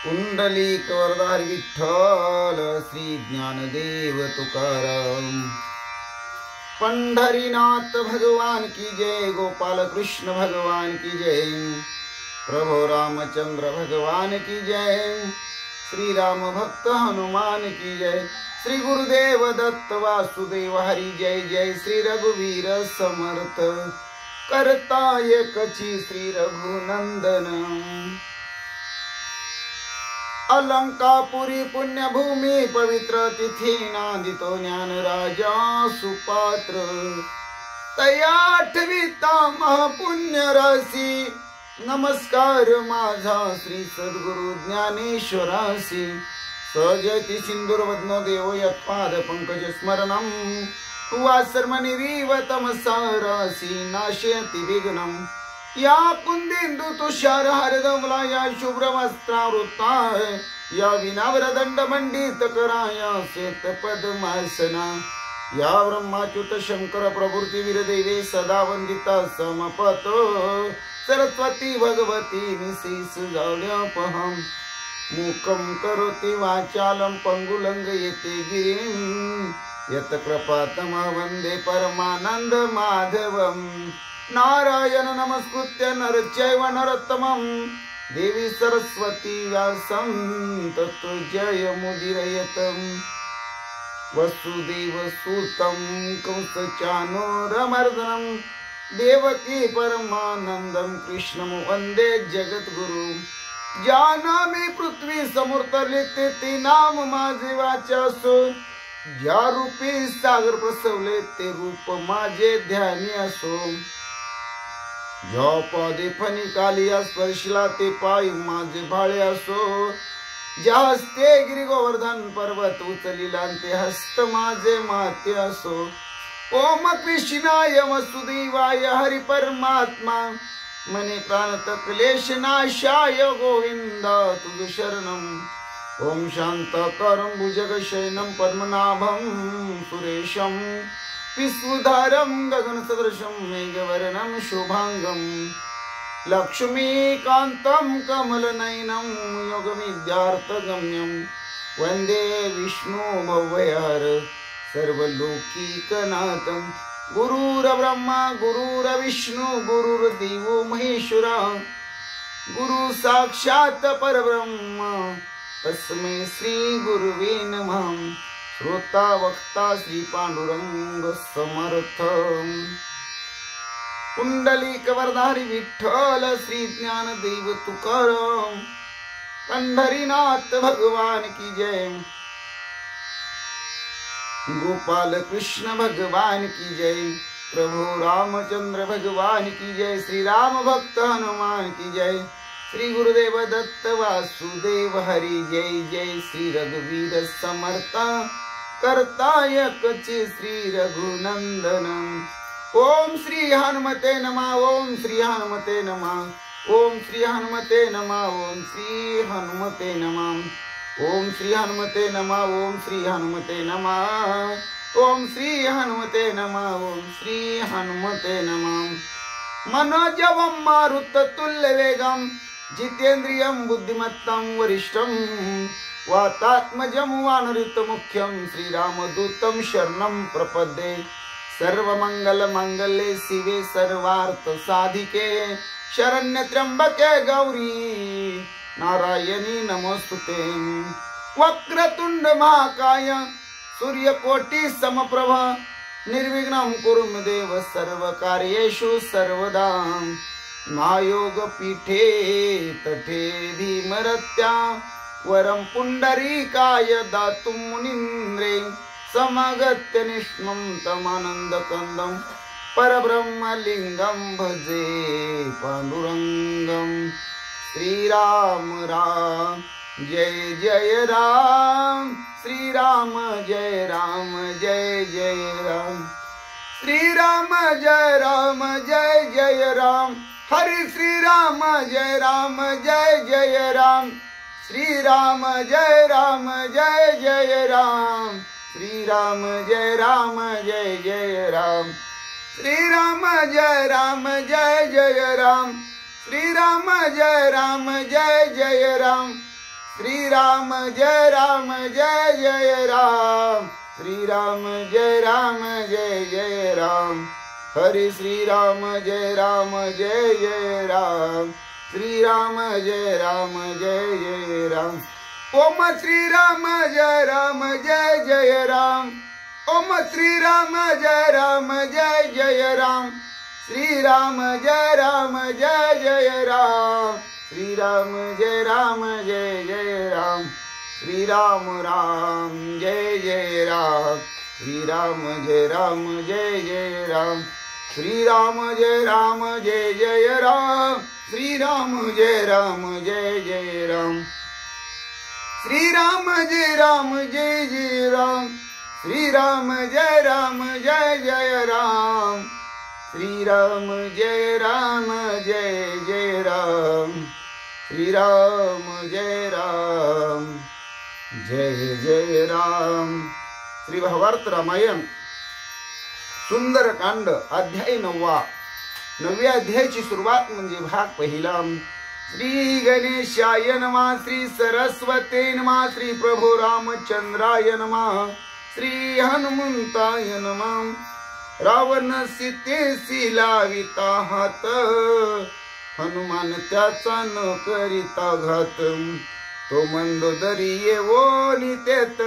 पुंडलिक वरदारी विठ्ठल श्री ज्ञानदेव तुकाराम। पंढरीनाथ भगवान की जय, गोपाल कृष्ण भगवान की जय, प्रभु रामचंद्र भगवान की जय, श्री राम भक्त हनुमान की जय, श्री गुरुदेव दत्त वासुदेव हरि जय जय, श्री रघुवीर समर्थ करता एकची श्री रघुनंदन। अलंकापुरी पुण्यभूमी पवित्र तिथी नांदितो ज्ञान राजा सुपात्र, तया आठविता महापुण्य राशी, नमस्कार माझा श्री सद्गुरु ज्ञानेश्वरासी। सजयति सिंदूरवदनो देवो यत्पाद पंकज स्मरणम, वासर्मनिरीव तमसारासी नाशयति विघ्नम। या कुंदेंदु तुषार हरदमला, या शुभ्र वस्त्रावृता, या विनावर दंड मंडित कराया श्वेत पद्मासना, या ब्रह्माच्युत शंकर प्रभृति वीरदेवे सदा वंदिता समपतो, सरस्वती भगवती निशीस जाड्यापहम। मूकं करोति वाचालं पंगुलंग येते गिरिं, यत कृपातमः वन्दे परमानंद माधवम। नारायण नमस्कृत्य नरचैव नरोत्तमं, देवी सरस्वती व्यासं ततो जयमुदीरयतं। वसुदेवसुतं कंसचानूरमर्दनं, देवकी परमानंदं कृष्णं वन्दे जगद्गुरु। जानामि पृथ्वी समूर्तले ते नाम माझे वाचासो, ज्या रूपी सागर प्रसवले ते रूप माझे ध्यानी असो। ज्या पादे फणी कालिया स्पर्शिला ते पाय माझे भाळे असो, ज्या हस्ते गिरी गोवर्धन पर्वत उचलिला ते हस्त माझे माते असो। ओम कृष्णाय वसुदेवाय हरि परमात्मा, मने प्राणत क्लेश नाशाय गोविंद तुझ शरणम। ओम शांताकारं भुजगशयनं पद्मनाभं सुरेशं, विश्वधारं गगनसदृशं मेघवर्णं शुभांगं, लक्ष्मीकान्तं कमलनयनं योगविद्यार्थगम्यं। वन्दे विष्णु भवयहर सर्वलोकीकनाथं। गुरुर्ब्रह्मा गुरुर्विष्णु गुरुर्देवो महेश्वरा, गुरु साक्षात् परब्रह्म तस्मै श्री गुरुवे नमः। श्रोता वक्ता श्री पांडुरंग समर्थ। पुंडलिक वरदारी विठ्ठल श्री ज्ञानदेव तुकाराम। पंढरीनाथ भगवान की जय, गोपाल कृष्ण भगवान की जय, प्रभु रामचंद्र भगवान की जय, श्री राम भक्त हनुमान की जय, श्री गुरुदेव दत्त वासुदेव हरि जय जय, श्री रघुवीर समर्थ करता एकची श्री रघुनंदन। ओम श्री हनुमते नमः, ओम श्री हनुमते नमः, ओम श्री हनुमते नमः, ओम श्री हनुमते नमः, ओम श्री हनुमते नमः, ओम श्री हनुमते नमः, ओम श्री हनुमते नमः, ओम श्री हनुमते नमः। मनोजवं मारुततुल्यवेगं, जितेन्द्रियं बुद्धिमत्तं वरिष्ठं, वातात्मजं वानरयुतमुख्यं, श्रीरामदूतं शरणं प्रपद्ये। सर्वमंगलमांगल्ये शिवे सर्वार्थसाधिके, शरण्यत्र्यंबके गौरी नारायणी नमोस्तुते। वक्रतुंड महाकाय सूर्यकोटि समप्रभ, निर्विघ्नं कुरु मे देव सर्वकार्येषु सर्वदा। महायोग पीठे तटे भीमरत्या, वरं पुंडरीकाय दातुं मुनीन्द्रे। समागत्य निष्मं तमानन्दकन्दं, परब्रह्मलिंगं भजे पांडुरंगं। श्रीराम राम जय जय राम, श्रीराम जय राम जय जय राम, श्रीराम जय राम जय जय राम, हरि श्रीराम जय राम जय जय राम, श्रीराम जय राम जय जय राम, श्रीराम जय राम जय जय राम, श्रीराम जय राम जय जय राम, श्रीराम जय राम जय जय राम, श्रीराम जय राम जय जय राम, श्रीराम जय राम जय जय राम, हरे श्रीराम जय राम जय जय राम, श्रीराम जय राम जय जय राम। ओम श्रीराम जय राम जय जय राम, ओम श्रीराम जय राम जय जय राम, श्रीराम जय राम जय जय राम, श्रीराम जय राम जय जय राम, श्रीराम राम जय जय राम, श्रीराम जय राम जय जय राम, श्रीराम जय राम जय जय राम, श्रीराम जय राम जय जय राम, श्रीराम जय राम जय जय राम, श्रीराम जय राम जय जय राम, श्रीराम जय राम जय जय राम, श्रीराम जय राम जय जय राम। श्री भावार्थ रामायण सुंदरकांड अध्याय 9व्या अध्यायाची सुरुवात म्हणजे भाग पहिला। श्री गणेशाय नमः, श्री सरस्वते नमः, श्री प्रभु रामचंद्राय नमः, श्री हनुमंताय नमः। रावण सीतेसी लाविता हात, हनुमान त्याचा न करिता घात। तो मंदोदरी येवोनी तेत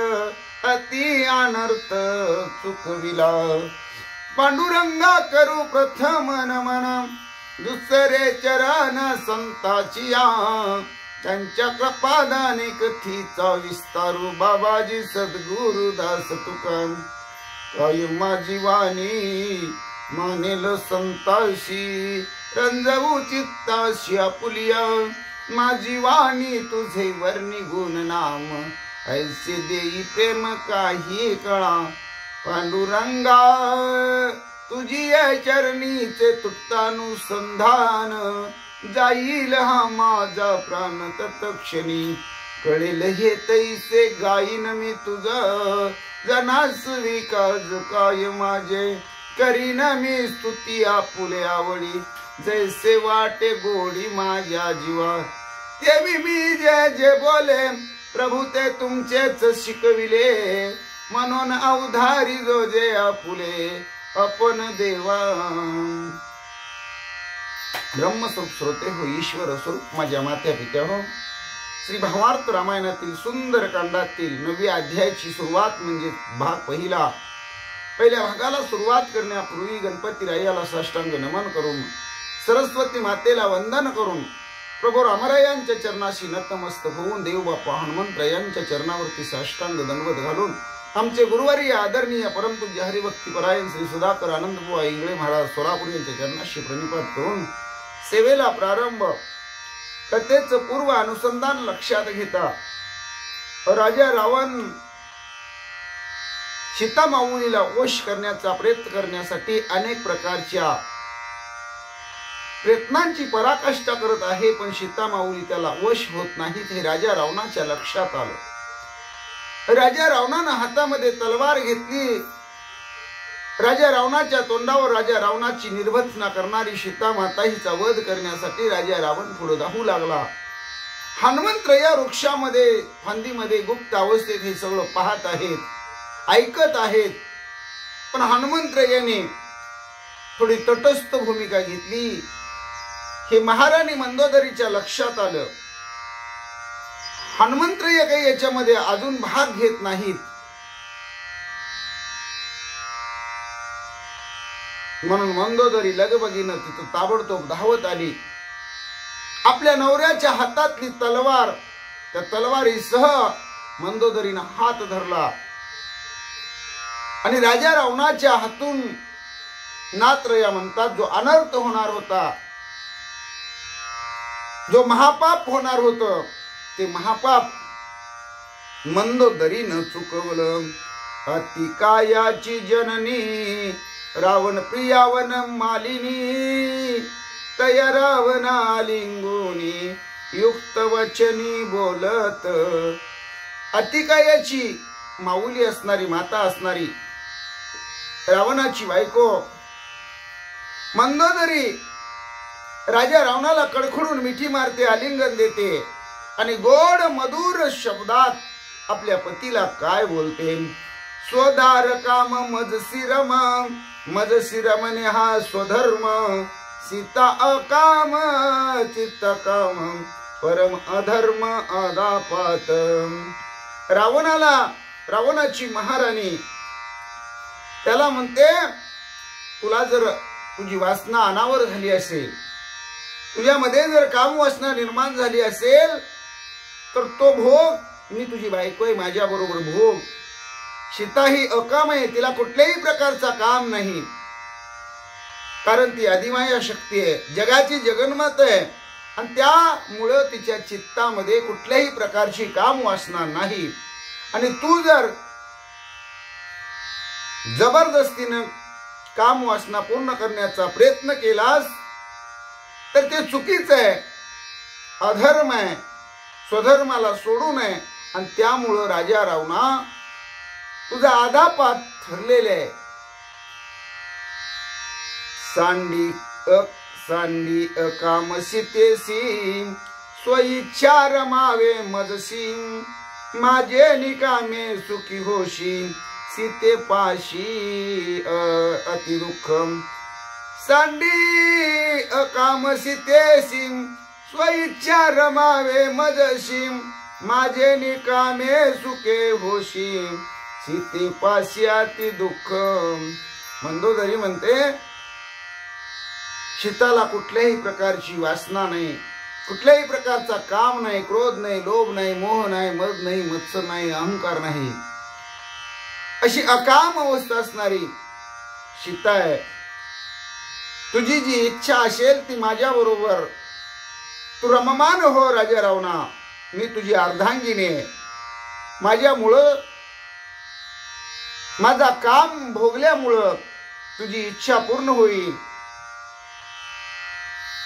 अति अनर्थ चुकविला। पांडुरंगा करू प्रथम नमन, दुसरे चरण संताचिया। त्यांच्या कृपादाने कथीचा विस्तारू, बाबाजी सद्गुरुदास तुका। काय माझी वाणी मानेल संताशी, रंजवू चित्ताशी आपुलिया। माझी वाणी तुझे वर्णी गुण नाम, ऐसे देई प्रेम काही कळा। पांडुरंगा तुझी चरणीचे तुट्टानुसंधान, जाईल हा माझा प्राण तत्क्षणी। कळेल हे तैसे गाईन मी तुझ, जनास विकास काय माझे। करीन मी स्तुती आपुले आवडी, जैसे वाटे गोडी माझ्या जीवा। तेवी मी जे जे बोले, प्रभू ते तुमचेच शिकविले। म्हणून अवधारी जो जे आपुले आपण देवा। ब्रह्मस्वरूप श्रोते हो, ईश्वर स्वरूप माझ्या मात्या पित्या हो। श्री भावार्थ रामायणातील सुंदर कांडातील 9व्या अध्यायाची सुरुवात म्हणजे भाग पहिला। पहिल्या भागाला सुरुवात करण्यापूर्वी गणपती रायाला साष्टांग नमन करून, सरस्वती मातेला वंदन करून, प्रभू रामरायांच्या चरणाशी नतमस्तक होऊन, देवबापा हनुमंतरायांच्या चरणावरती साष्टांग दंडवत घालून, आमचे गुरुवारी आदरणीय परमपूज्य हरिभक्तीपरायण श्री सुधाकर आनंदबुवा इंगळे महाराज सोलापूर यांच्या चरणाशी प्रणिपात करून सेवेला प्रारंभ। कथेचं पूर्व अनुसंधान लक्षात घेता राजा रावण सीता माऊलीला वश करण्याचा प्रयत्न करण्यासाठी अनेक प्रकारच्या प्रयत्नांची पराकाष्ठा करत आहे, पण सीता माऊली त्याला वश होत नाहीत हे राजा रावणाच्या लक्षात आलं। राजा रावणानं हातामध्ये तलवार घेतली। राजा रावणाच्या तोंडावर राजा रावणाची निर्भत्सना करणारी सीता माता हिचा वध करण्यासाठी राजा रावण पुढे धावू लागला। हनुमंतराया वृक्षामध्ये फांदीमध्ये गुप्त अवस्थेत हे सगळं पाहत आहेत, ऐकत आहेत, पण हनुमंतरायाने थोडी तटस्थ भूमिका घेतली। हे महाराणी मंदोदरीच्या लक्षात आलं। हनुमंतराय काही याच्यामध्ये अजून भाग घेत नाहीत, म्हणून मंदोदरी लगबगीनं तिथं ताबडतोब धावत आली। आपल्या नवऱ्याच्या हातातली तलवार, त्या तलवारीसह मंदोदरीनं हात धरला आणि राजा रावणाच्या हातून नात्रया म्हणतात, जो अनर्थ होणार होता, जो महापाप होणार होतं, ते महापाप मंदोदरीनं चुकवलं। अति कायाची जननी, रावण प्रियावन मालिनी। तया रावणा लिंगुनी, युक्त वचनी बोलत। अतिकायाची माऊली असणारी, माता असणारी रावणाची बायको मंदोदरी राजा रावणाला कडखडून मिठी मारते, आलिंगन देते आणि गोड मधुर शब्दात आपल्या पतीला काय बोलते. स्वधार काम मजसिरम, मजसिरमने हा स्वधर्म, सीता अकाम चित्त काम, परम अधर्म अदापात. रावणाची महाराणी त्याला म्हणते, तुला जर तुझी वासना अनावर झाली असेल, तुझ्यामध्ये जर काम वासना निर्माण झाली असेल, तर तो भोग, मी तुझी बायको आहे, माझ्या बरोबर भोग. सीता ही अकाम आहे, तिला कुठल्याही प्रकारचा काम नाही, कारण ती आदिमाया शक्ती आहे, जगाची जगन्माता आहे, आणि त्यामुळं तिच्या चित्तामध्ये कुठल्याही प्रकारची काम वासना नाही. आणि तू जर जबरदस्तीनं काम वासना पूर्ण करण्याचा प्रयत्न केलास तर ते चुकीचं आहे, अधर्म आहे, स्वधर्माला सोडू नये. आणि त्यामुळं राजा रावणा तुझा आदापात ठरलेले आहे. सांडी अकाम सीतेसी, स्वइच्छा रमावे मजसी, माझे निकामे सुखी होशी, सीते पाशी अति दुःखम. सांडी अकाम सीतेसी, स्वइच्छा रमावे मजसी, माझे निकामे सुखे होशी, सीते पाशी अति दुःख. मंदोदरी म्हणते, सीताला कुठल्याही प्रकारची वासना नाही, कुठल्याही प्रकारचा काम नाही, क्रोध नाही, लोभ नाही, मोह नाही, मद नाही, मत्सर नाही, अहंकार नाही, अशी अकाम अवस्था असणारी सीता आहे. तुझी जी इच्छा असेल ती माझ्या बरोबर तू रममान हो राजा रावणा, मी तुझी अर्धांगिनी आहे, माझ्यामुळं, माझा काम भोगल्यामुळं तुझी इच्छा पूर्ण होईल.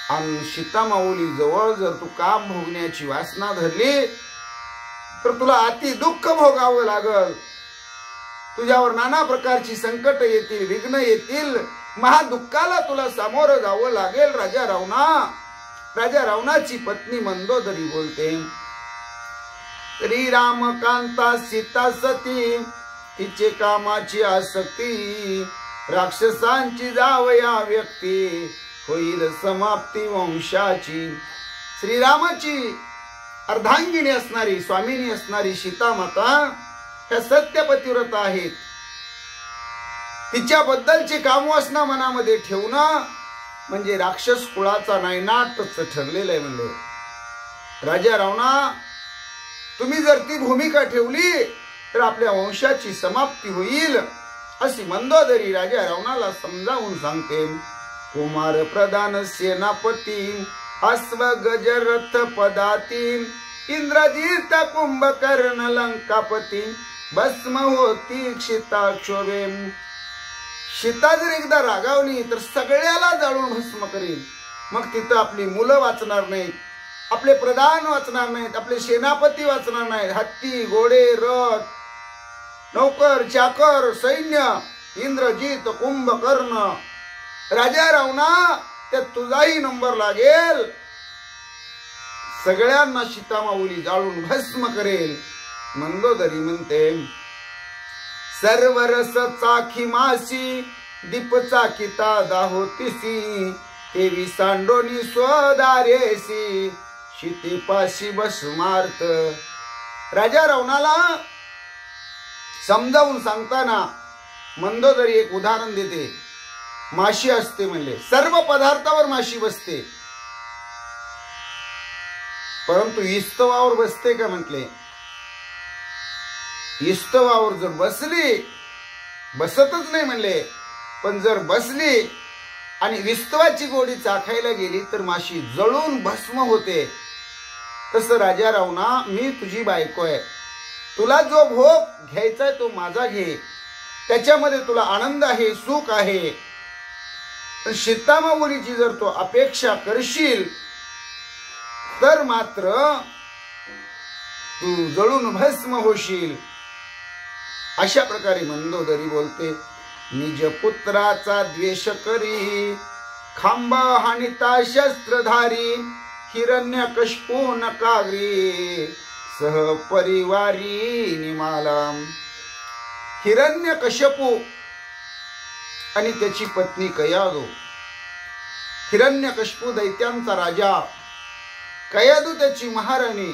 आणि सीता माऊली जवळ जर तू काम भोगण्याची वासना धरली तर तुला अति दुःख भोगावं लागल, तुझ्यावर नाना प्रकारची संकट येतील, विघ्न येतील, महादुःखाला तुला सामोरं जावं लागेल राजा रावणा. राजा रावणाची पत्नी मंदोदरी बोलते, श्रीराम कांता सीता सती, तिचे कामाची आसक्ती, राक्षसांची जावया व्यक्ती, होईल समाप्ती वंशाची. श्रीरामाची अर्धांगिनी असणारी, स्वामिनी असणारी सीता माता ह्या सत्यपतिव्रता आहेत. तिच्याबद्दलची कामवासना मनामध्ये ठेवणं म्हणजे राक्षस कुळाचा नायनाटच ठरलेलं आहे. म्हणजे राजा रावणा, तुम्ही जर ती भूमिका ठेवली तर आपल्या वंशाची समाप्ती होईल, अशी मंदोदरी राजा रावणाला समजावून सांगते. कुमार प्रधान सेनापती, अश्व गजरथ पदाती, इंद्रजित कुंभकर्ण लंकापती, भस्म होती सीता क्षोभे. सीता जर एकदा रागावली तर सगळ्याला जाळून भस्म करेल. मग तिथं आपली मुलं वाचणार नाहीत, आपले प्रधान वाचणार नाहीत, आपले सेनापती वाचणार नाहीत, हत्ती घोडे रथ नौकर चाकर सैन्य, इंद्रजित कुंभकर्ण. राजा रावणा, त्यात तुझाही नंबर लागेल, सगळ्यांना सीता माऊली जाळून भस्म करेल. मंदोदरी म्हणते, सर्व रस चाखी मासी, दीप चाकिता दाहोतीसी, तेवी सांडोनी स्वदारेसी, सीतेपाशी भस्मार्थ. राजा रावणाला समजावून सांगताना मंदोदरी एक उदाहरण देते. माशी असते म्हणले, सर्व पदार्थावर माशी बसते, परंतु इस्तवावर बसते का म्हटले. इस्तवावर जर बसली, बसतच नाही म्हणले, पण जर बसली आणि विस्तवाची गोडी चाखायला गेली तर माशी जळून भस्म होते. तसं राजा रावणा, मी तुझी बायको आहे, तुला जो भोग घ्यायचा आहे तो माझा घे, त्याच्यामध्ये तुला आनंद आहे, सुख आहे. पण सीता माऊलीची जर तो अपेक्षा करशील तर मात्र तू जळून भस्म होशील. अशा प्रकारे मंदोदरी बोलते. निज पुत्राचा द्वेष करी, खांब हानिता शस्त्रधारी, हिरण्यकशिपू नकाग्री सह परिवारी निमाला. हिरण्यकशिपू आणि त्याची पत्नी कयादू. हिरण्यकशिपू दैत्यांचा राजा, कयादू त्याची महाराणी.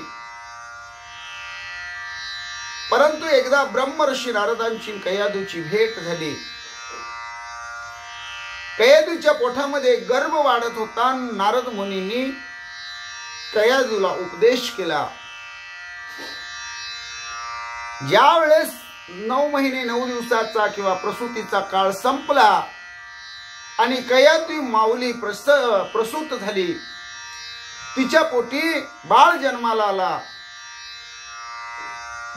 परंतु एकदा ब्रह्मर्षी नारदांची कयादूची भेट झाली. कयादूच्या पोटामध्ये गर्भ वाढत होता. नारद मुनींनी कयादूला उपदेश केला. ज्या वेळेस 9 महिने 9 दिवसाचा किंवा प्रसूतीचा काळ संपला आणि कयादू माऊली प्रसूत झाली, तिच्या पोटी बाळ जन्माला आला.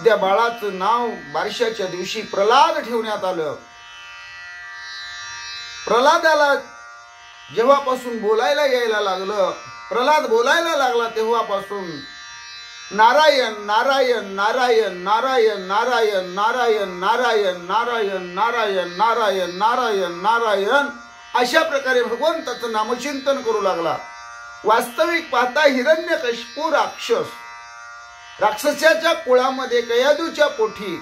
त्या बाळाचं नाव बारशाच्या दिवशी प्रल्हाद ठेवण्यात आलं. प्रल्हादाला जेव्हापासून बोलायला यायला लागलं, प्रल्हाद बोलायला लागला तेव्हापासून नारायण नारायण नारायण नारायण नारायण नारायण नारायण नारायण नारायण नारायण नारायण नारायण अशा प्रकारे भगवंताचं नामचिंतन करू लागला. वास्तविक पाहता हिरण्यकशिपू राक्षसाच्या कुळामध्ये कयादूच्या पोटी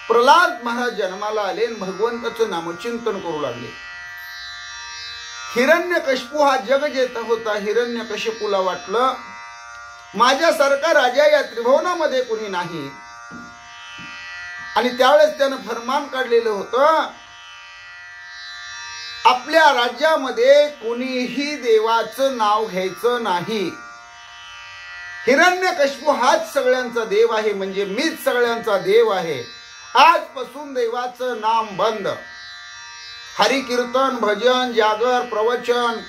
प्रल्हाद महाराज जन्माला आले आणि भगवंताचं नामचिंतन करू लागले. हिरण्यकशिपू हा जगजेता होता. हिरण्यकशिपूला वाटलं माझ्यासारखा राजा या त्रिभुवनामध्ये कोणी नाही. आणि त्यावेळेस त्यानं फरमान काढलेलं होतं, आपल्या राज्यामध्ये कोणीही देवाचं नाव घ्यायचं नाही. हिरण्यकशिपू हाच सगळ्यांचा देव आहे, म्हणजे मीच सगळ्यांचा देव आहे. आजपासून देवाचं नाम बंद. हरिकीर्तन, भजन, जागर, प्रवचन,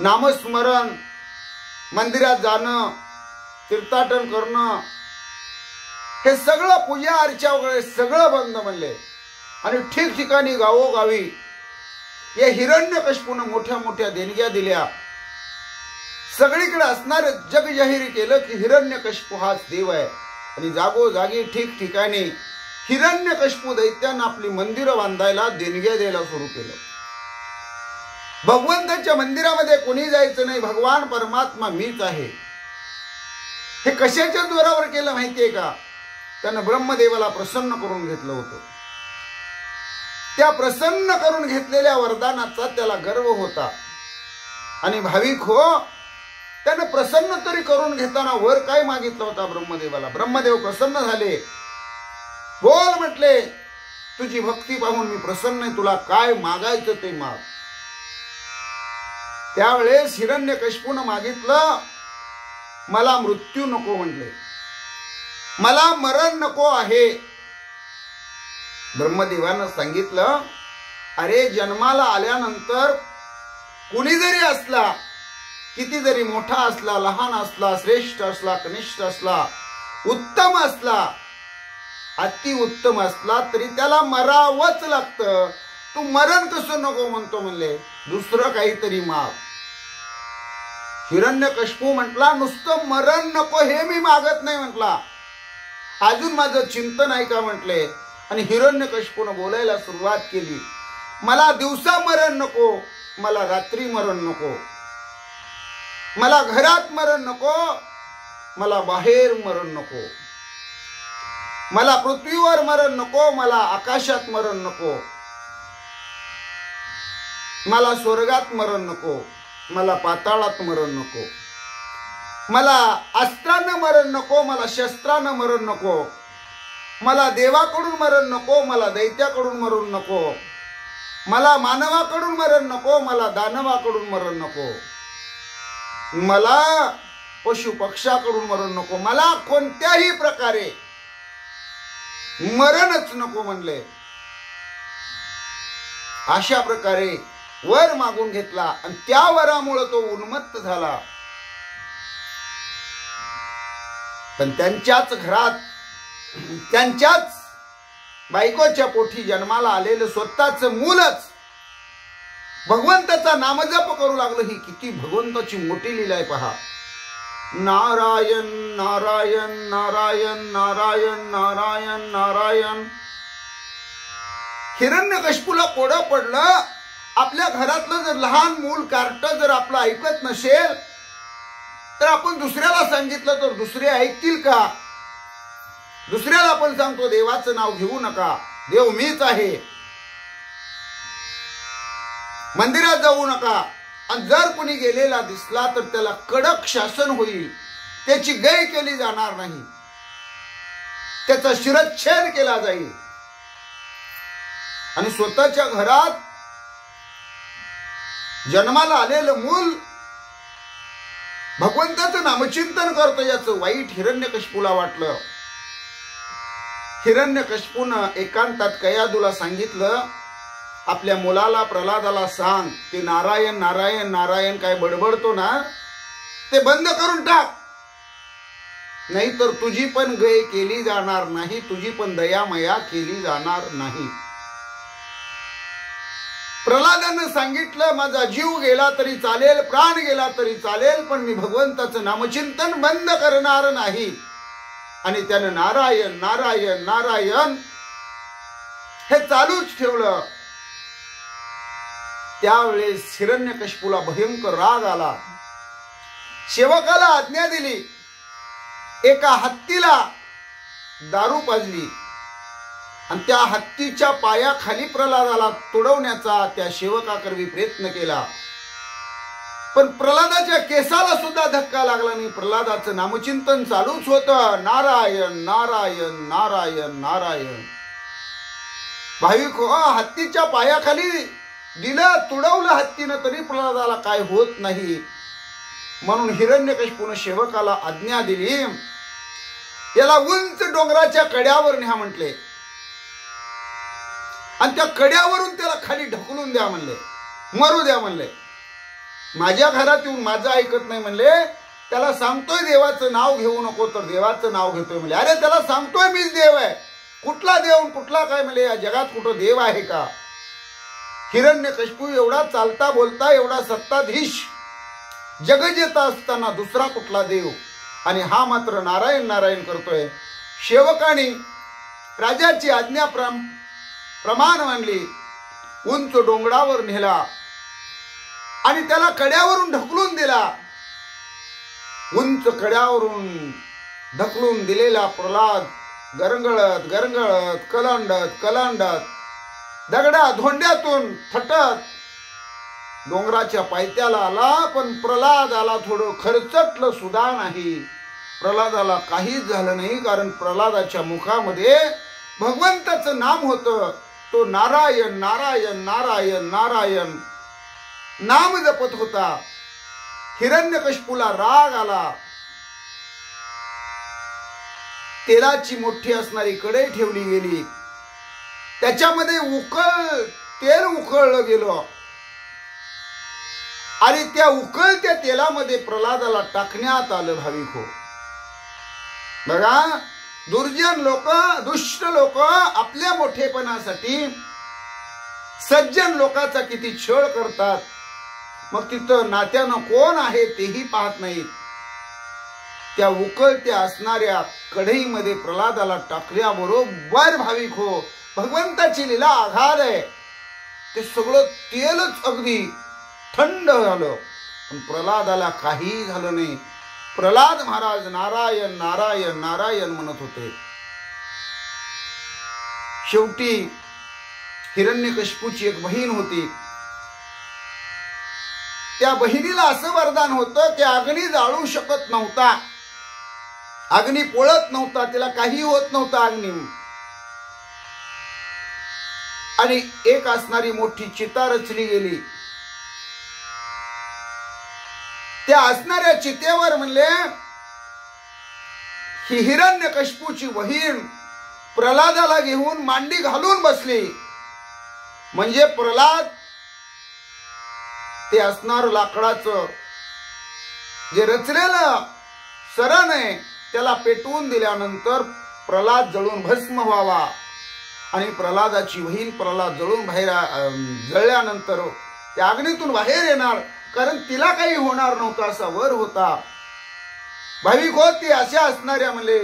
नामस्मरण, मंदिरात जाणं, तीर्थाटन करणं, हे सगळं पूजा अर्चा वगैरे सगळं बंद म्हणले. आणि ठिकठिकाणी गावोगावी या हिरण्यकशिपूनं मोठ्या मोठ्या देणग्या दिल्या. सगळीकडे असणारे जग जाहीर केलं की हिरण्यकशिपू हाच देव आहे. आणि जागोजागी ठिकठिकाणी हिरण्यकशिपू दैत्यानं आपली मंदिरं बांधायला देणग्या द्यायला सुरू केलं. भगवंताच्या मंदिरामध्ये कोणी जायचं नाही, भगवान परमात्मा मीच आहे. हे कशाच्या जोरावर केलं माहितीये का? त्यानं ब्रह्मदेवाला प्रसन्न करून घेतलं होतं. त्या प्रसन्न करून घेतलेल्या वरदानाचा त्याला गर्व होता. आणि भाविक हो, त्यानं प्रसन्न तरी करून घेताना वर काय मागितलं होता ब्रह्मदेवाला? ब्रह्मदेव प्रसन्न झाले. बोल म्हटले, तुझी भक्ती पाहून मी प्रसन्न आहे, तुला काय मागायचं ते माग. त्यावेळेस हिरण्यकशिपूनं मागितलं, मला मृत्यू नको म्हटले, मला मरण नको आहे. ब्रह्मदेवानं सांगितलं, अरे जन्माला आल्यानंतर कुणी जरी असला, किती जरी मोठा असला, लहान असला, श्रेष्ठ असला, कनिष्ठ असला, उत्तम असला, अतिउत्तम असला, तरी त्याला मरावंच लागतं. तू मरण कसं नको म्हणतो म्हणले, दुसरं काहीतरी माग. हिरण्यकशिपू म्हटला, नुसतं मरण नको हे मी मागत नाही म्हटला, अजून माझं चिंतन आहे का म्हटले. आणि हिरण्यकशिपूनं बोलायला सुरुवात केली, मला दिवसा मरण नको, मला रात्री मरण नको, मला घरात मरण नको, मला बाहेर मरण नको, मला पृथ्वीवर मरण नको, मला आकाशात मरण नको, मला स्वर्गात मरण नको, मला पाताळात मरण नको, मला अस्त्रानं मरण नको, मला शस्त्रानं मरण नको, मला देवाकडून मरण नको, मला दैत्याकडून मरण नको, मला मानवाकडून मरण नको, मला दानवाकडून मरण नको, मला पशु पक्षाकडून मरण नको, मला कोणत्याही प्रकारे मरणच नको म्हणले. अशा प्रकारे वर मागून घेतला आणि त्या वरामुळे तो उन्मत्त झाला. पण त्यांच्याच घरात, त्यांच्याच बायकोच्या पोटी जन्माला आलेलं स्वतःच मूलच भगवंताचा नामजप करू लागलं. ही किती भगवंताची मोठी लीला आहे पहा. नारायण नारायण नारायण नारायण नारायण नारायण. हिरण्यकशिपूला कोडं पडलं आपल्या घरातलं जर लहान मूल कार्ट जर आपलं ऐकत नसेल तर आपण दुसऱ्याला सांगितलं तर दुसरे ऐकतील का? दुसऱ्याला आपण सांगतो देवाचं नाव घेऊ नका, देव मीच आहे, मंदिरात जाऊ नका, आणि जर कोणी गेलेला दिसला तर त्याला कडक शासन होईल, त्याची गय केली जाणार नाही, त्याचा शिरच्छेद केला जाईल. आणि स्वतःच्या घरात जन्माला आलेलं मूल भगवंताचं नामचिंतन करतो याचं वाईट हिरण्यकशिपूला वाटलं. हिरण्यकशिपूनं एकांतात कयादूला सांगितलं, आपल्या मुलाला प्रल्हादाला सांग ते नारायण नारायण नारायण काय बडबडतो ना ते बंद करून टाक, नाहीतर तुझी पण गय केली जाणार नाही, तुझी पण दयामया केली जाणार नाही. प्रल्हादानं सांगितलं, माझा जीव गेला तरी चालेल, प्राण गेला तरी चालेल, पण मी भगवंताचं नामचिंतन बंद करणार नाही. आणि त्यानं नारायण नारायण नारायण हे चालूच ठेवलं. त्यावेळेस हिरण्यकशिपूला भयंकर राग आला. सेवकाला आज्ञा दिली, एका हत्तीला दारू पाजली आणि त्या हत्तीच्या पायाखाली प्रल्हादाला तुडवण्याचा त्या सेवकाकरवी प्रयत्न केला, पण प्रल्हादाच्या केसाला सुद्धा धक्का लागला नाही. प्रल्हादाचं नामचिंतन चालूच होतं, नारायण नारायण नारायण नारायण. भाविक हो, हत्तीच्या पायाखाली दिलं, तुडवलं हत्तीनं, तरी प्रल्हादाला काय होत नाही. म्हणून हिरण्यकशिपूनं सेवकाला आज्ञा दिली, याला उंच डोंगराच्या कड्यावर न्या म्हटले आणि त्या कड्यावरून त्याला खाली ढकलून द्या म्हणले, मरू द्या म्हणले. माझ्या घरात येऊन माझं ऐकत नाही म्हणले, त्याला सांगतोय देवाचं नाव घेऊ नको तर देवाचं नाव घेतोय म्हणले. अरे त्याला सांगतोय मीच देव आहे, कुठला देव कुठला काय म्हणले, या जगात कुठं देव आहे का? हिरण्यकशिपू एवढा चालता बोलता, एवढा सत्ताधीश, जगजेता असताना दुसरा कुठला देव, आणि हा मात्र नारायण नारायण करतोय. सेवकाने राजाची आज्ञा प्रमाण मानली, उंच डोंगरावर नेला आणि त्याला कड्यावरून ढकलून दिला. उंच कड्यावरून ढकलून दिलेला प्रल्हाद गरंगळत गरंगळत कलांडत कलांडत दगडा धोंड्यातून थटत डोंगराच्या पायथ्याला आला. पण प्रल्हादाला थोडं खरचटलं सुद्धा नाही. प्रल्हादाला काहीच झालं नाही, कारण प्रल्हादाच्या मुखामध्ये भगवंताचं नाम होतं. तो नारायण नारायण नारायण नारायण नाम जपत होता. हिरण्यकशिपूला राग आला. तेलाची मोठी असणारी कढई ठेवली गेली, त्याच्यामध्ये तेल उकळलं गेलं आणि त्या उकळत्या तेलामध्ये प्रल्हादाला टाकण्यात आलं. भाविक हो, बघा, दुर्जन लोक, दुष्ट लोक आपल्या मोठेपणासाठी सज्जन लोकांचा किती छळ करतात. मग तिथं नात्यानं कोण आहे तेही पाहत नाहीत. त्या उकळत्या असणाऱ्या कढईमध्ये प्रल्हादाला टाकल्याबरोबर भाविक हो, भगवंताची लीला आघाद आहे. ते सगळं तेलच अगदी थंड झालं, पण प्रल्हादाला काही झालं नाही. प्रल्हाद महाराज नारायण नारायण नारायण म्हणत होते. शेवटी हिरण्यकशिपूची एक बहीण होती. त्या बहिणीला असं वरदान होतं की अग्नी जाळू शकत नव्हता, अग्नी पोळत नव्हता, तिला काही होत नव्हता अग्नी. आणि एक असणारी मोठी चिता रचली गेली. त्या असणाऱ्या चितेवर म्हणले ही हिरण्यकशिपूची बहीण प्रल्हादाला घेऊन मांडी घालून बसली. म्हणजे प्रल्हाद ते असणार लाकडाचं जे रचलेलं सरण आहे त्याला पेटवून दिल्यानंतर प्रल्हाद जळून भस्म व्हावा आणि प्रल्हादाची बहीण प्रल्हाद जळून बाहेर जळल्यानंतर त्या अग्नीतून बाहेर येणार, कारण तिला काही होणार नव्हतं असा वर होता. भाविक होती अशा असणाऱ्या म्हणले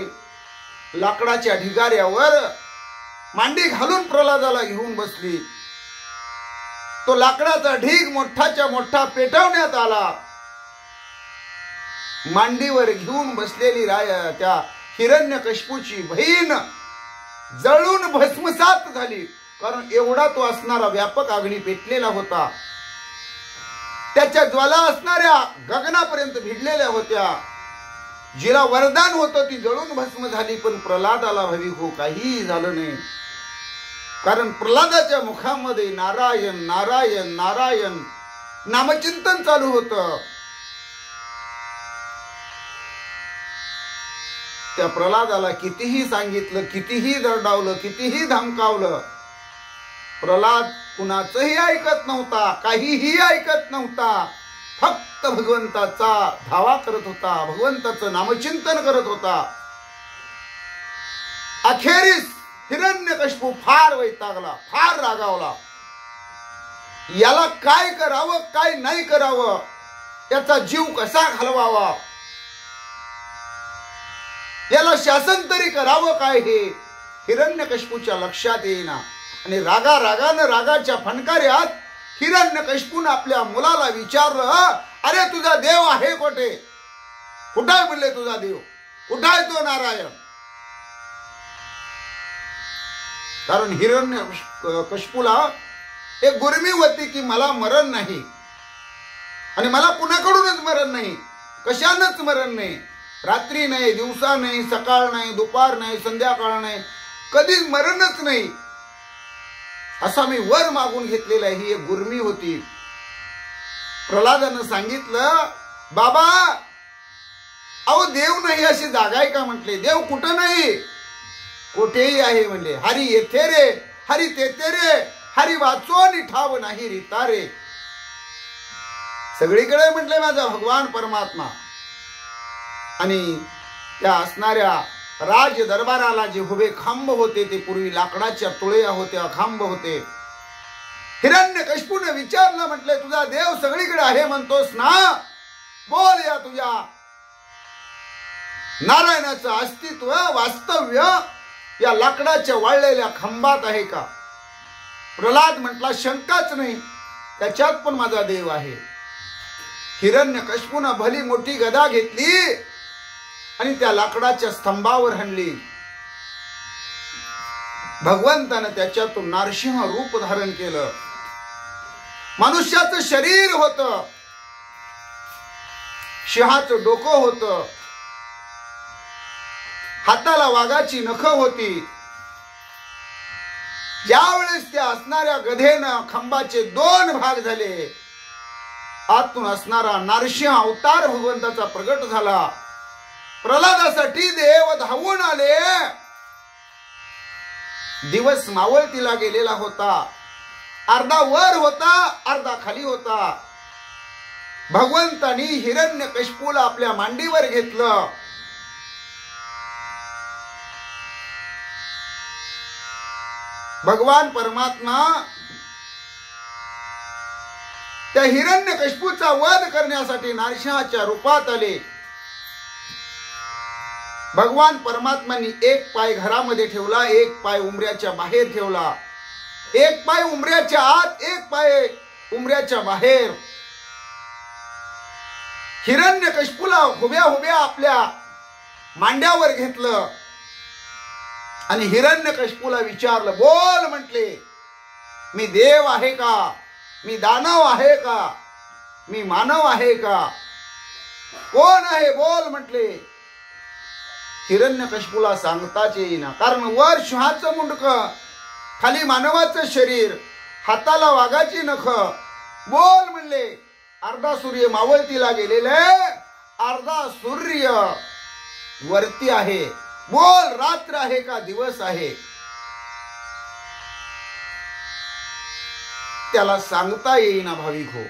लाकडाच्या ढिगाऱ्यावर मांडी घालून प्रल्हादाला घेऊन बसली. तो लाकडाचा ढीग मोठाच्या मोठा पेटवण्यात आला. मांडीवर घेऊन बसलेली त्या हिरण्यकशिपूची बहीण जळून भस्मसात झाली. कारण एवढा तो असणारा व्यापक अग्नी पेटलेला होता. त्याच्या ज्वाला असणाऱ्या गगनापर्यंत भिडलेल्या होत्या. जिला वरदान होतं ती जळून भस्म झाली. पण प्रल्हादाला भाविक हो काहीही झालं नाही. कारण प्रल्हादाच्या मुखामध्ये नारायण नारायण नारायण नामचिंतन चालू होतं. त्या प्रल्हादाला कितीही सांगितलं, कितीही दरडावलं, कितीही धमकावलं, प्रल्हाद कुणाचंही ऐकत नव्हता, काहीही ऐकत नव्हता. फक्त भगवंताचा धावा करत होता, भगवंताचं नामचिंतन करत होता. अखेरीस हिरण्यकशिपू फार वैतागला, फार रागावला. याला काय करावं काय नाही करावं, याचा जीव कसा घालवावा, याला शासन तरी करावं काय, हे हिरण्यकशिपूच्या लक्षात येईना. आणि रागानं रागाच्या फणकाऱ्यात हिरण्यकशिपून आपल्या मुलाला विचारलं, अरे तुझा देव आहे कोठे? कुठाय म्हणले तुझा देव? कुठाय तो नारायण? कारण हिरण्यकशिपूला एक गुरमी होती की मला मरण नाही आणि मला कुणाकडूनच मरण नाही, कशानच मरण नाही. रात्री नाही, दिवसा नाही, सकाळ नाही, दुपार नाही, संध्याकाळ नाही, कधीच मरणच नाही, असा मी वर मागून घेतलेला ही एक गुरमी होती. प्रल्हादानं सांगितलं, बाबा अहो देव नाही अशी जागा आहे का म्हटले. देव कुठं नाही, कोठेही आहे म्हणले. हरी येथे रे, हरी तेथे रे, हरी वाचो आणि ठाव नाही रितारे. सगळीकडे म्हटले माझा भगवान परमात्मा. आणि त्या असणाऱ्या राज दरबाराला जे उभे खांब होते ते पूर्वी लाकडाच्या तुळया होत्या, खांब होते. हिरण्यकशिपूने विचारलं, म्हटले तुझा देव सगळीकडे आहे म्हणतोस ना, बोल या तुझ्या नारायणाचं अस्तित्व वास्तव्य या लाकडाच्या वाळलेल्या खांबात आहे का? प्रल्हाद म्हटला शंकाच नाही, त्याच्यात पण माझा देव आहे. हिरण्यकशिपूने भली मोठी गदा घेतली आणि त्या लाकडाच्या स्तंभावर हाणली. भगवंतानं त्याच्यातून नरसिंह रूप धारण केलं. मनुष्याचं शरीर होतं, सिंहाचं डोकं होतं, हाताला वाघाची नख होती. ज्यावेळेस त्या असणाऱ्या गधेनं खांबाचे 2 भाग झाले, आतून असणारा नरसिंह अवतार भगवंताचा प्रगट झाला. प्रल्हादासाठी देव धावून आले. दिवस मावळतीला गेलेला होता, अर्धा वर होता, अर्धा खाली होता. भगवंतानी हिरण्यकशिपूला आपल्या मांडीवर घेतलं. भगवान परमात्मा त्या हिरण्यकशिपूचा वध करण्यासाठी नरसिंहाच्या रूपात आले. भगवान परमात्मानी एक पाय घरामध्ये ठेवला, एक पाय उंबऱ्याच्या बाहेर ठेवला. एक पाय उंबऱ्याच्या आत, एक पाय उंबऱ्याच्या बाहेर. हिरण्यकशिपूला उभ्या उभ्या आपल्या मांड्यावर घेतलं आणि हिरण्यकशिपूला विचारलं, बोल म्हटले, मी देव आहे का, मी दानव आहे का, मी मानव आहे का, कोण आहे बोल म्हटले. हिरण्यकशिपूला सांगताच येईना. कारण वर सिंहाचं मुंडकं, खाली मानवाचं शरीर, हाताला वाघाची नख. बोल म्हणले. अर्धा सूर्य मावळतीला गेलेले, अर्धा सूर्य वरती आहे. बोल रात्र आहे का दिवस आहे? त्याला सांगता येईना भाविक हो.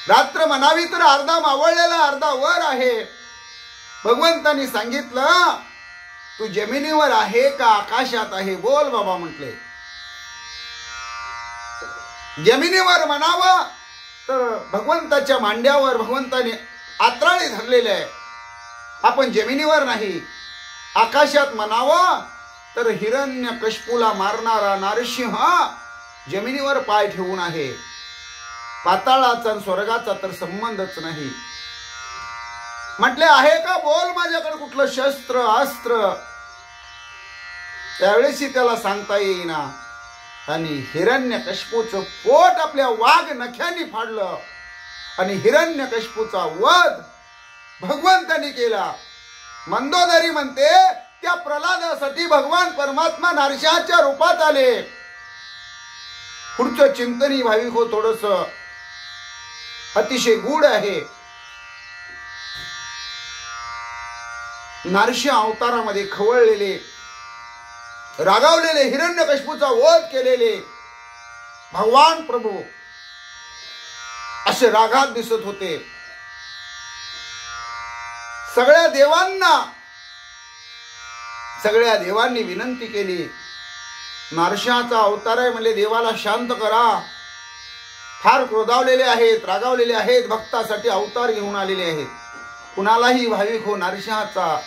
रात्र म्हणावी तर अर्धा मावळलेला, अर्धा वर आहे. भगवंतानी सांगितलं, तू जमिनीवर आहे का आकाशात आहे बोल बाबा म्हटले. जमिनीवर म्हणावं तर भगवंताच्या मांड्यावर भगवंताने आत्राळी धरलेले आहे, आपण जमिनीवर नाही. आकाशात म्हणावं तर हिरण्यकशिपूला मारणारा नरसिंह जमिनीवर पाय ठेवून आहे. पाताळाचा आणि स्वर्गाचा तर संबंधच नाही. म्हटले आहे का बोल माझ्याकडे कुठलं शस्त्र अस्त्र. त्यावेळेस त्याला सांगता येईना. आणि हिरण्यकश्यपूचं पोट आपल्या वाघ नख्यांनी फाडलं आणि हिरण्यकश्यपूचा वध भगवंतांनी केला. मंदोदरी म्हणते त्या प्रल्हादासाठी भगवान परमात्मा नरसिंहाच्या रूपात आले. पुढचं चिंतनी भाविक हो थोडस अतिशय गूढ आहे. नरसिंह अवतारामध्ये खवळलेले रागावलेले हिरण्यकश्यपूचा वध केलेले भगवान प्रभू असे रागात दिसत होते. सगळ्या देवांनी विनंती केली. नरसिंहाचा अवतार आहे म्हणजे देवाला शांत करा. फार क्रोधावलेले आहेत, रागावलेले आहेत, भक्तासाठी अवतार घेऊन आलेले आहेत. कुणालाही भाविक हो नरसिंहाचा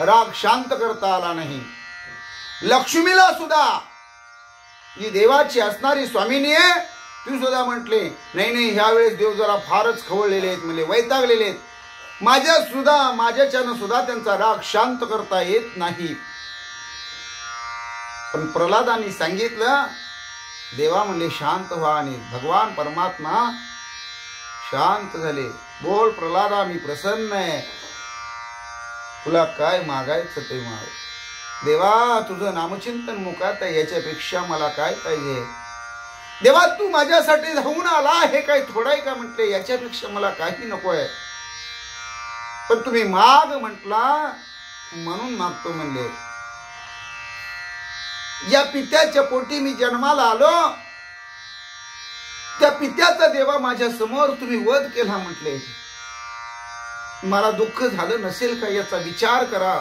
राग शांत करता आला नाही. लक्ष्मीला सुद्धा जी देवाची असणारी स्वामिनी आहे ती सुद्धा म्हटले नाही ह्यावेळेस देव जरा फारच खवळलेले आहेत, म्हणजे वैतागलेले आहेत. माझ्याच्यानं सुद्धा त्यांचा राग शांत करता येत नाही. पण प्रल्हादांनी सांगितलं. देवा म्हणले शांत व्हा आणि भगवान परमात्मा शांत झाले. बोल प्रल्हादा मी प्रसन्न आहे, तुला काय मागायचं ते माग. देवा तुझं नामचिंतन मुखात आहे, याच्यापेक्षा मला काय पाहिजे. देवा तू माझ्यासाठी धावून आला हे काय थोडं आहे का. म्हटले याच्यापेक्षा मला काही नको आहे, पण तुम्ही माग म्हटला म्हणून मागतो. म्हणले या पित्याच्या पोटी मी जन्माला आलो, त्या पित्याचा देवा माझ्या समोर तुम्ही वध केला. म्हटले मला दुःख झालं नसेल का याचा विचार करा.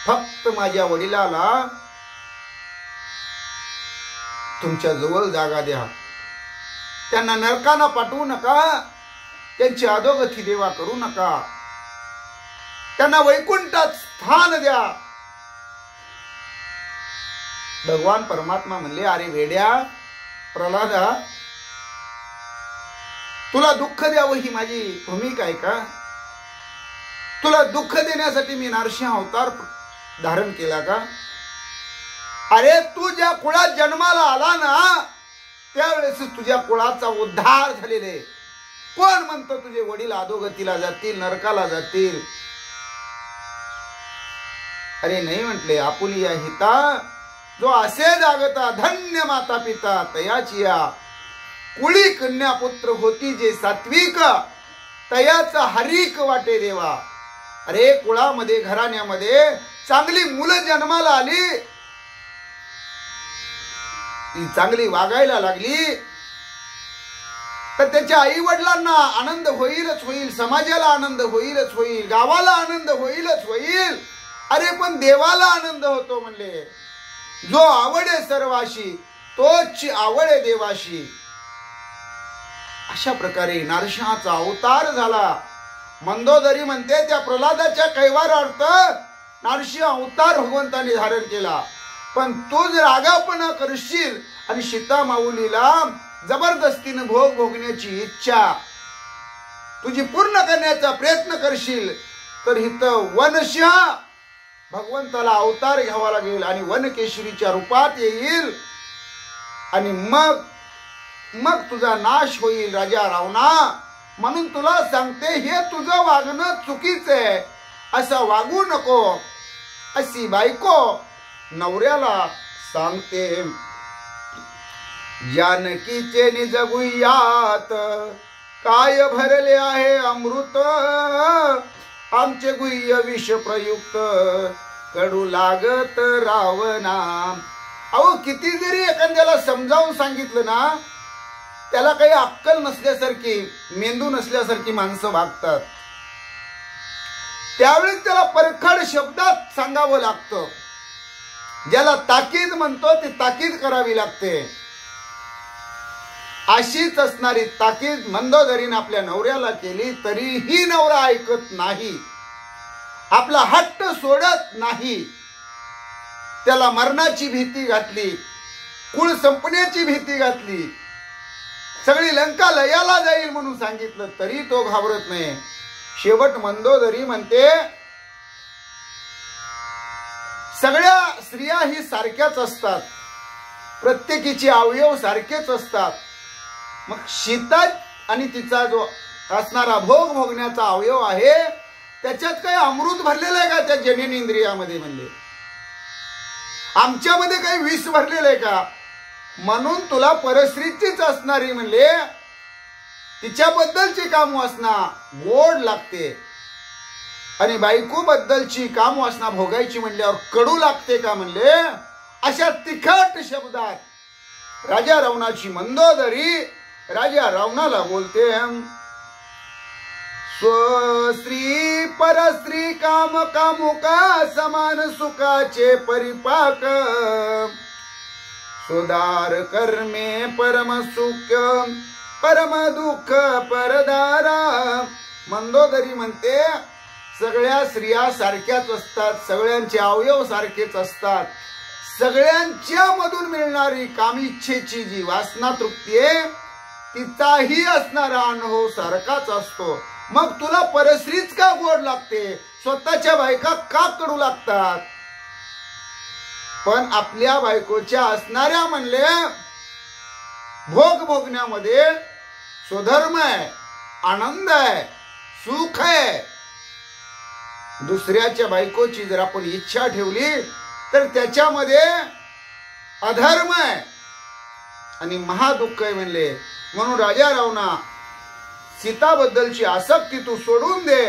फक्त माझ्या वडिलाला तुमच्या जवळ जागा द्या, त्यांना नरकाला पाठवू नका, त्यांची अधोगती देवा करू नका, त्यांना वैकुंठात स्थान द्या. भगवान परमात्मा म्हणले अरे वेड्या प्रल्हादा, तुला दुःख द्यावं ही माझी भूमिका आहे का. तुला दुःख देण्यासाठी मी नरसिंह अवतार धारण केला का. अरे तू ज्या कुळात जन्माला आला ना त्यावेळेस तुझ्या कुळाचा उद्धार झालेले. कोण म्हणतो तुझे वडील अधोगतीला जातील, नरकाला जातील. अरे नाही म्हटले आपुलिया हिता जो असे जागता धन्य माता पिता तयाची या. कुळी कन्या पुत्र होती जे सात्विक तयाचा हरिक वाटे देवा. अरे कुळामध्ये घराण्यामध्ये चांगली मुलं जन्माला आली, ती चांगली वागायला लागली तर त्याच्या आई वडिलांना आनंद होईलच होईल, समाजाला आनंद होईलच होईल, गावाला आनंद होईलच होईल. अरे पण देवाला आनंद होतो. म्हणले जो आवडे सर्वाशी तोच आवडे देवाशी. अशा प्रकारे नरसिंहाचा अवतार झाला. मंदोदरी म्हणते त्या प्रल्हादाच्या कैवारार्थ नरसिंह अवतार भगवंताने धारण केला. पण तू जर आगाऊपणा करशील आणि सीता माऊलीला जबरदस्तीने भोग भोगण्याची इच्छा तुझी पूर्ण करण्याचा प्रयत्न करशील तर इथं वनसिंह भगवंताला अवतार घ्यावा लागेल आणि वनकेशरीच्या रूपात येईल आणि मग तुझा नाश होईल राजा रावणा. म्हणून तुला सांगते हे तुझं वागणं चुकीचं आहे, असं वागू नको. अशी बायको नवऱ्याला सांगते. जानकीचे निज गुह्यात काय भरले आहे अमृत, आमचे गुह्य विष प्रयुक्त कडू लागत रावणा. अहो किती जरी एखाद्याला समजावून सांगितलं ना त्याला काही अक्कल नसल्यासारखी, मेंदू नसल्यासारखी माणसं वागतात. त्यावेळी त्याला परखड शब्दात सांगावं लागतं. ज्याला ताकीद म्हणतो ती ताकीद करावी लागते. अशीच असणारी ताकीद मंदोदरीने आपल्या नवऱ्याला केली तरीही नवरा ऐकत नाही, आपला हट्ट सोडत नाही. त्याला मरणाची भीती घातली, कुळ संपण्याची भीती घातली. सगळी लंका लयाला जाईल म्हणून सांगितलं तरी तो घाबरत नाही. शेवट मंदोदरी म्हणते सगळ्या स्त्रिया ही सारख्याच असतात, प्रत्येकीचे अवयव सारखेच असतात. मग सीता आणि तिचा जो असणारा भोग भोगण्याचा अवयव आहे त्याच्यात काही अमृत भरलेलं आहे का त्या जननेंद्रियामध्ये? म्हणले आमच्यामध्ये काही विष भरलेलं आहे का? म्हणून तुला परस्त्रीचीच असणारी म्हणले तिच्याबद्दलची कामवासना गोड लागते आणि बायको बद्दलची कामवासना भोगायची म्हणल्यावर कडू लागते का? म्हणले अशा तिखट शब्दात राजा रावणाची मंदोदरी राजा रावणाला बोलते. स्वस्त्री परस्त्री काम कामुका समान सुखाचे परिपाक सुदार कर्मे परम सुख परम दुःख परदारा. मंदोदरी म्हणते सगळ्या स्त्रिया सारख्याच असतात, सगळ्यांचे अवयव सारखेच असतात, सगळ्यांच्या मधून मिळणारी कामिच्छेची जी वासना तृप्ती आहे तिचाही असणारा अनुभव सारखाच असतो. मग तुला परस्त्रीच का गोड लागते? स्वतःच्या बायका का कडू लागतात? पण आपल्या बायकोच्या असणाऱ्या म्हणले भोग भोगण्यामध्ये स्वधर्म आहे, आनंद आहे, सुख आहे. दुसऱ्याच्या बायकोची जर आपण इच्छा ठेवली तर त्याच्यामध्ये अधर्म आहे आणि महादुःख आहे म्हणले. म्हणून राजा रावणा सीताबद्दलची आसक्ती तू सोडून दे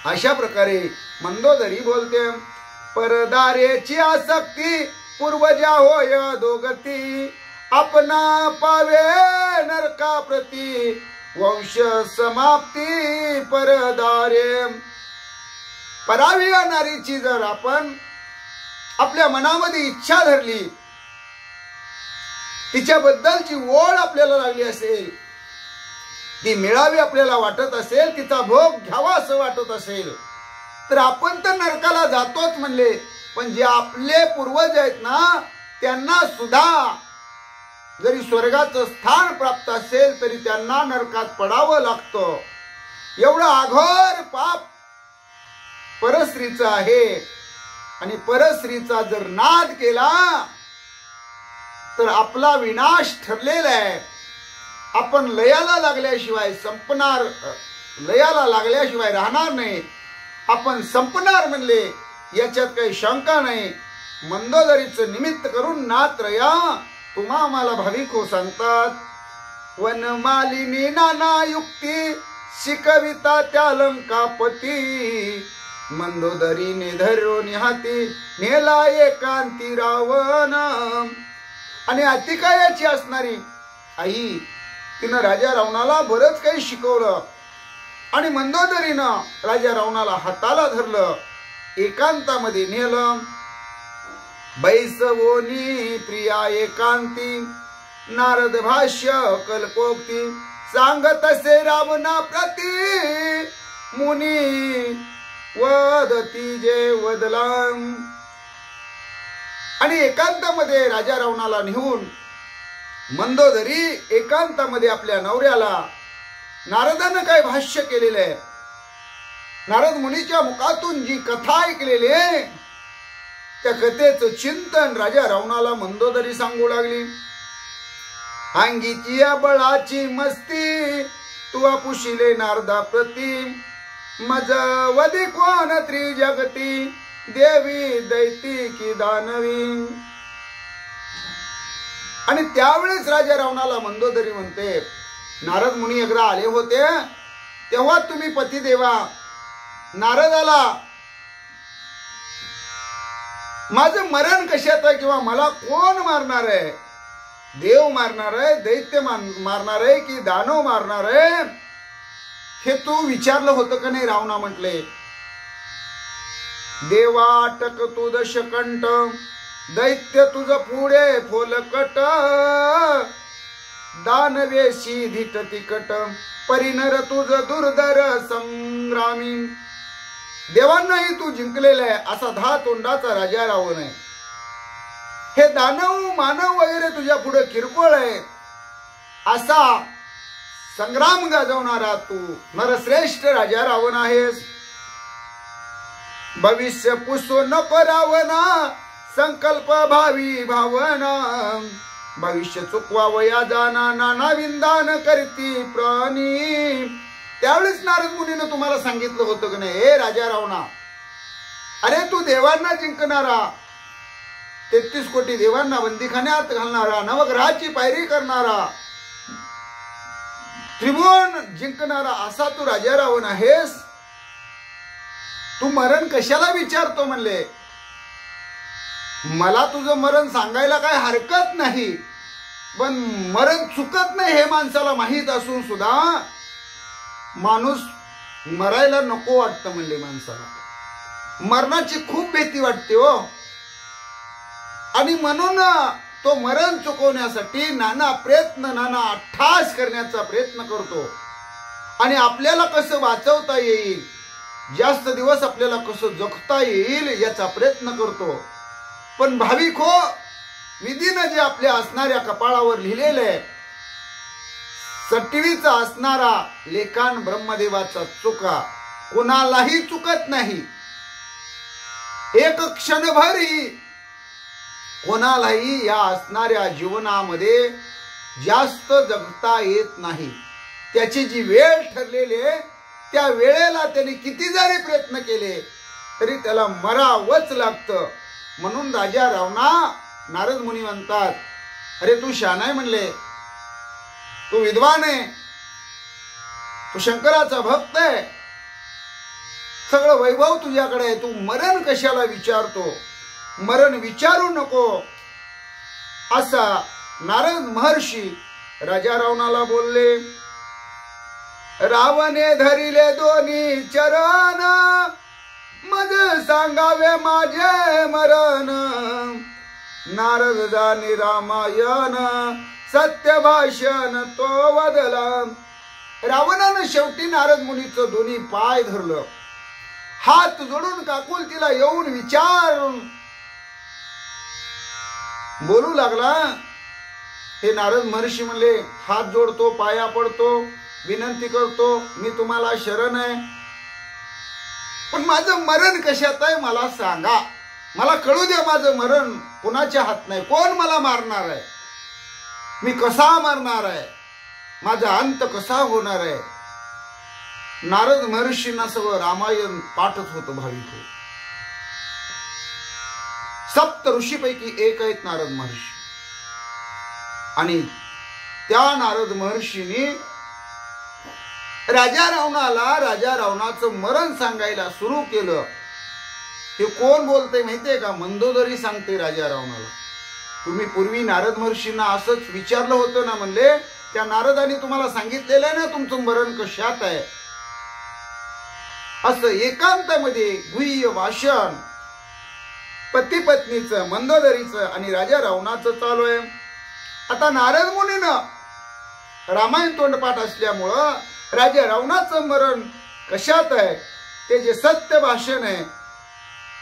अशा प्रकारे मंदोदरी बोलते. परदारेची आसक्ती पूर्वजा होय दोगती अपना पावे नरका प्रती वंश समाप्ती परदारे. परावी नारीची जर आपण आपल्या मनामध्ये इच्छा धरली, तिच्याबद्दलची ओढ आपल्याला लागली असेल, ती मिळावी आपल्याला वाटत असेल, तिचा भोग घ्यावा असं वाटत असेल तर आपण तर नरकाला जातोच म्हणले. पण जे आपले पूर्वज आहेत ना त्यांना सुद्धा जरी स्वर्गाचं स्थान प्राप्त असेल तरी त्यांना नरकात पडावं लागतं. एवढं अघोर पाप परस्त्रीचं आहे आणि परस्त्रीचा जर नाद केला तर आपला विनाश ठरलेला आहे. आपण लयाला लागल्याशिवाय संपणार, लयाला लागल्याशिवाय राहणार नाही, आपण संपणार म्हणले याच्यात काही शंका नाही. मंदोदरीचं निमित्त करून नात्रया तुम्हा आम्हाला भाविक हो सांगतात. वनमालिनी नाना युक्ती शिकविता त्या लंकापती मंदोदरीने धरो निहाती नेला एकांती रावण. आणि अतिकायाची असणारी आई तिनं राजा रावणाला बरंच काही शिकवलं आणि मंदोदरीनं राजा रावणाला हाताला धरलं, एकांतामध्ये नेलं. बैसवोनी प्रिया एकांती नारद भाष्य कल्पोक्ती सांगत असे रावणा प्रती मुनी वदती जे वदलाम. आणि एकांतामध्ये राजा रावणाला नेऊन मंदोदरी एकांतामध्ये आपल्या नवऱ्याला नारदानं काय भाष्य केलेलं आहे, नारद मुनीच्या मुखातून जी कथा ऐकलेली आहे त्या कथेचं चिंतन राजा रावणाला मंदोदरी सांगू लागली. अंगीची या बळाची मस्ती तुवा पुशिले नारदा प्रती मज वदी कोण त्रिजगती देवी दैती की दानवी. आणि त्यावेळेस राजा रावणाला मंदोदरी म्हणते नारद मुनी एकदा आले होते तेव्हा तुम्ही पतिदेवा नारदाला माझं मरण कशात आहे किंवा मला कोण मारणार आहे, देव मारणार आहे, दैत्य मारणार आहे की दानव मारणार आहे हे तू विचारलं होतं का नाही? रावणा म्हटले देवा अटक तू दशकंठ दैत्य तुझ पुढे फोलकट दानवेशी धिट तिकट परिनर तुझ दुर्धर संग्रामी. देवांनाही तू जिंकलेला आहे असा 10 तोंडाचा राजा रावण आहे. हे दानव मानव वगैरे तुझ्या पुढे किरकोळ आहे असा संग्राम गाजवणारा तू नरश्रेष्ठ राजा रावण आहेस. भविष्य पुसू नको रावणा, संकल्प भावी भावना. भविष्य चुकवावया जाना, नाना विंदान करती प्राणी. त्यावेळेस नारद मुनीनं तुम्हाला सांगितलं होतं की नाही, हे राजा रावणा, अरे तू देवांना जिंकणारा, 33 कोटी देवांना बंदीखान्यात घालणारा, नवग्रहाची पायरी करणारा, त्रिभुवन जिंकणारा असा तू राजा रावण आहेस. तू मरण कशाला विचारतो म्हणले. मला तुझं मरण सांगायला काय हरकत नाही, पण मरण चुकत नाही हे माणसाला माहीत असून सुद्धा माणूस मरायला नको वाटतं म्हणले. माणसाला मरणाची खूप भीती वाटते हो, आणि म्हणून तो मरण चुकवण्यासाठी नाना प्रयत्न, नाना अट्टास करण्याचा प्रयत्न करतो. आणि आपल्याला कसं वाचवता येईल, जास्त दिवस आपल्याला कसं जगता येईल याचा प्रयत्न करतो. पण भाविक हो, विधीनं जे आपल्या असणाऱ्या कपाळावर लिहिलेलं आहे, सटवीचा असणारा लेखान ब्रह्मदेवाचा चुका कोणालाही चुकत नाही. एक क्षणभरही कोणालाही या असणाऱ्या जीवनामध्ये जास्त जगता येत नाही. त्याची जी वेळ ठरलेली आहे त्या वेळेला त्याने किती जरी प्रयत्न केले तरी त्याला मरावंच लागतं. म्हणून राजा रावणा, नारद मुनी म्हणतात, अरे तू शहाणा आहे म्हणले, तू विद्वान आहे, तू शंकराचा भक्त आहे, सगळं वैभव तुझ्याकडे आहे, तू मरण कशाला विचारतो, मरण विचारू नको. असा नारद महर्षी राजा रावणाला बोलले. रावणे धरिले दोन्ही चरण, मज सांगावे माझे मरण. नारद जाणे रामायण, सत्य भाषण तो वदला. रावणानं शेवटी नारद मुनीचं दोन्ही पाय धरलं, हात जोडून काकुलतीला येऊन विचारून बोलू लागला. हे नारद महर्षी म्हणले, हात जोडतो, पाया पडतो, विनंती करतो, मी तुम्हाला शरण आहे, पण माझं मरण कशात आहे मला सांगा, मला कळू द्या. माझं मरण कुणाच्या हात नाही, कोण मला मारणार आहे, मी कसा मारणार आहे, माझा अंत कसा होणार आहे. नारद महर्षींना सगळं रामायण पाठच होतं. भाविक हो, सप्त ऋषीपैकी एक आहेत नारद महर्षी. आणि त्या नारद महर्षींनी राजा रावणाचं मरण सांगायला सुरू केलं. हे कोण बोलतंय माहितीये का? मंदोदरी सांगते राजा रावणाला. तुम्ही पूर्वी नारद महर्षींना असंच विचारलं होतं ना, म्हणले त्या नारदांनी तुम्हाला सांगितलेलं आहे ना तुमचं मरण कशात आहे. असं एकांतामध्ये गुह्य भाषण पती पत्नीचं, मंदोदरीचं आणि राजा रावणाचं चालू आहे. आता नारद मुनीनं रामायण तोंडपाठ असल्यामुळं राजा रावणाचं मरण कशात आहे ते जे सत्य भाषण आहे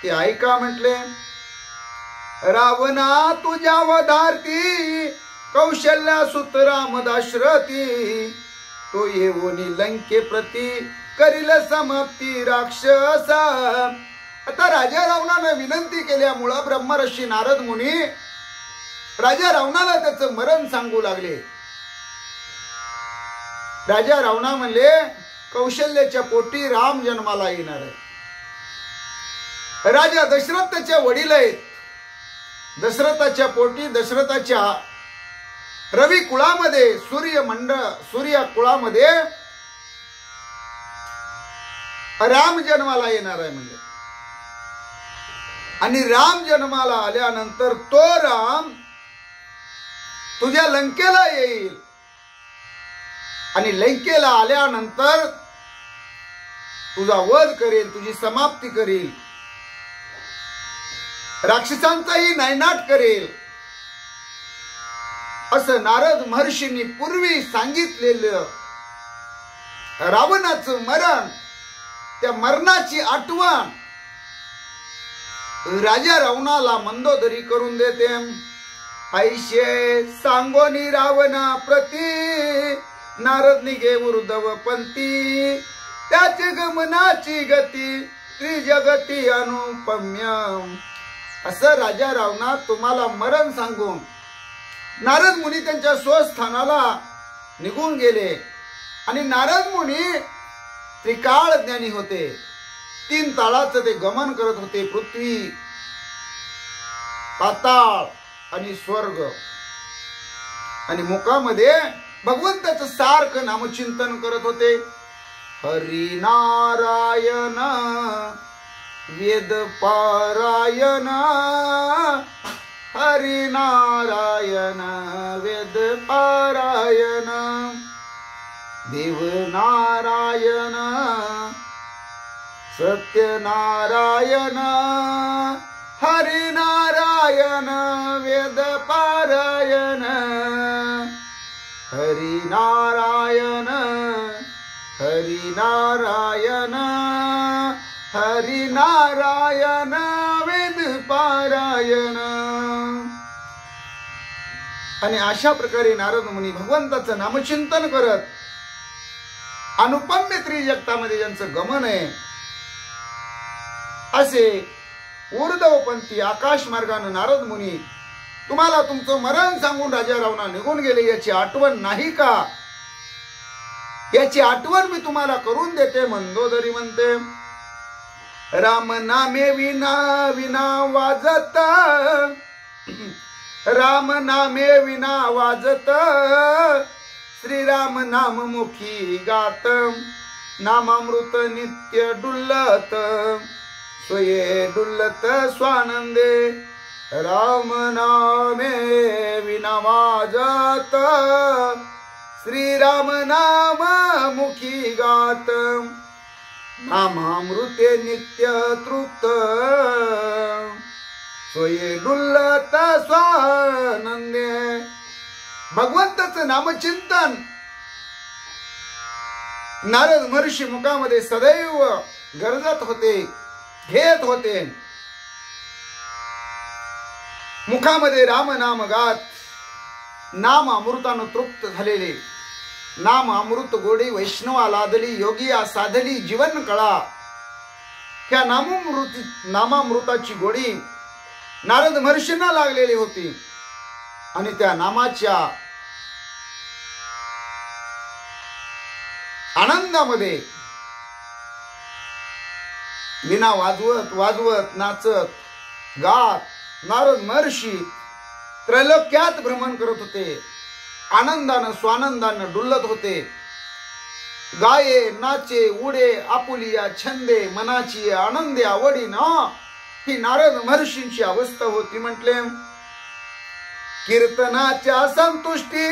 ते ऐका म्हटले. रावणा तुझ्या वधारती, कौशल्या सुत राम दाशरथी, तो येऊनी लंके प्रती, करील समाप्ती राक्षसा. आता राजा रावणानं विनंती केल्यामुळं ब्रह्मर्षी नारद मुनी राजा रावणाला त्याचं मरण सांगू लागले. राजा रावणा म्हणले, कौशल्याच्या पोटी राम जन्माला येणार आहे. राजा दशरथ त्याच्या वडील आहेत. दशरथाच्या पोटी, दशरथाच्या रवी कुळामध्ये, सूर्य कुळामध्ये राम जन्माला येणार आहे म्हणजे. आणि राम जन्माला आल्यानंतर तो राम तुझ्या लंकेला येईल आणि लंकेला आल्यानंतर तुझा वध करेल, तुझी समाप्ती करेल, राक्षसांचाही नायनाट करेल. असं नारद महर्षींनी पूर्वी सांगितलेलं रावणाचं मरण, त्या मरणाची आठवण राजा रावणाला मंदोदरी करून देते. ऐशे सांगोनी रावणा प्रती नारद निघे उर्धव पंथी त्याची गमनाची गती त्रिजगती अनुपम्य. असं राजा रावणा तुम्हाला मरण सांगून नारद मुनी त्यांच्या स्वस्थानाला निघून गेले. आणि नारद मुनी त्रिकाळ ज्ञानी होते. 3 ताळाचं ते गमन करत होते. पृथ्वी, पाताळ आणि स्वर्ग. आणि मुखामध्ये भगवंताचं सारखं नामचिंतन करत होते. हरी नारायण वेद पारायण हरी नारायण वेद पारायण देव नारायण सत्य नारायण हरी नारायण वेद पारायण हरी नारायण हरी नारायण हरी नारायण वेद पारायण. आणि अशा प्रकारे नारद मुनी भगवंताचं नामचिंतन करत अनुपम्य त्रिजगतामध्ये ज्यांचं गमन आहे असे ऊर्ध्वपंथी आकाश मार्गाने नारद मुनी तुम्हाला तुमचं मरण सांगून राजा रावणा निघून गेले याची आठवण नाही का? याची आठवण मी तुम्हाला करून देते. मंदोदरी म्हणते राम नामे विना विना वाजत राम नामे विना वाजत श्रीराम नाम मुखी गात नामामृत नित्य डुल्लत स्वये डुल्लत स्वानंदे राम नामे विना वाजत श्रीराम नाम मुखी गात नामामृते नित्य तृप्त स्वये डुल्लत स्वानंदे. भगवंताचं नामचिंतन नारद महर्षी मुखामध्ये सदैव गरजत होते, घेत होते. मुखामध्ये राम नाम गात नाम अमृतानं तृप्त झालेले. नाम अमृत गोडी वैष्णवा लादली योगिया साधली जीवन कळा. त्या नामामृताची गोडी नारद महर्षींना लागलेली होती. आणि त्या नामाच्या आनंदामध्ये विना वाजवत वाजवत नाचत गात नारद महर्षी त्रैलोक्यात भ्रमण करत होते. आनंदानं स्वानंदानं डुल्लत होते. गाये नाचे उडे आपुलिया छंदे मनाची आनंदे आवडी ना ही नारद महर्षींची अवस्था होती. म्हटले कीर्तनाच्या संतुष्टी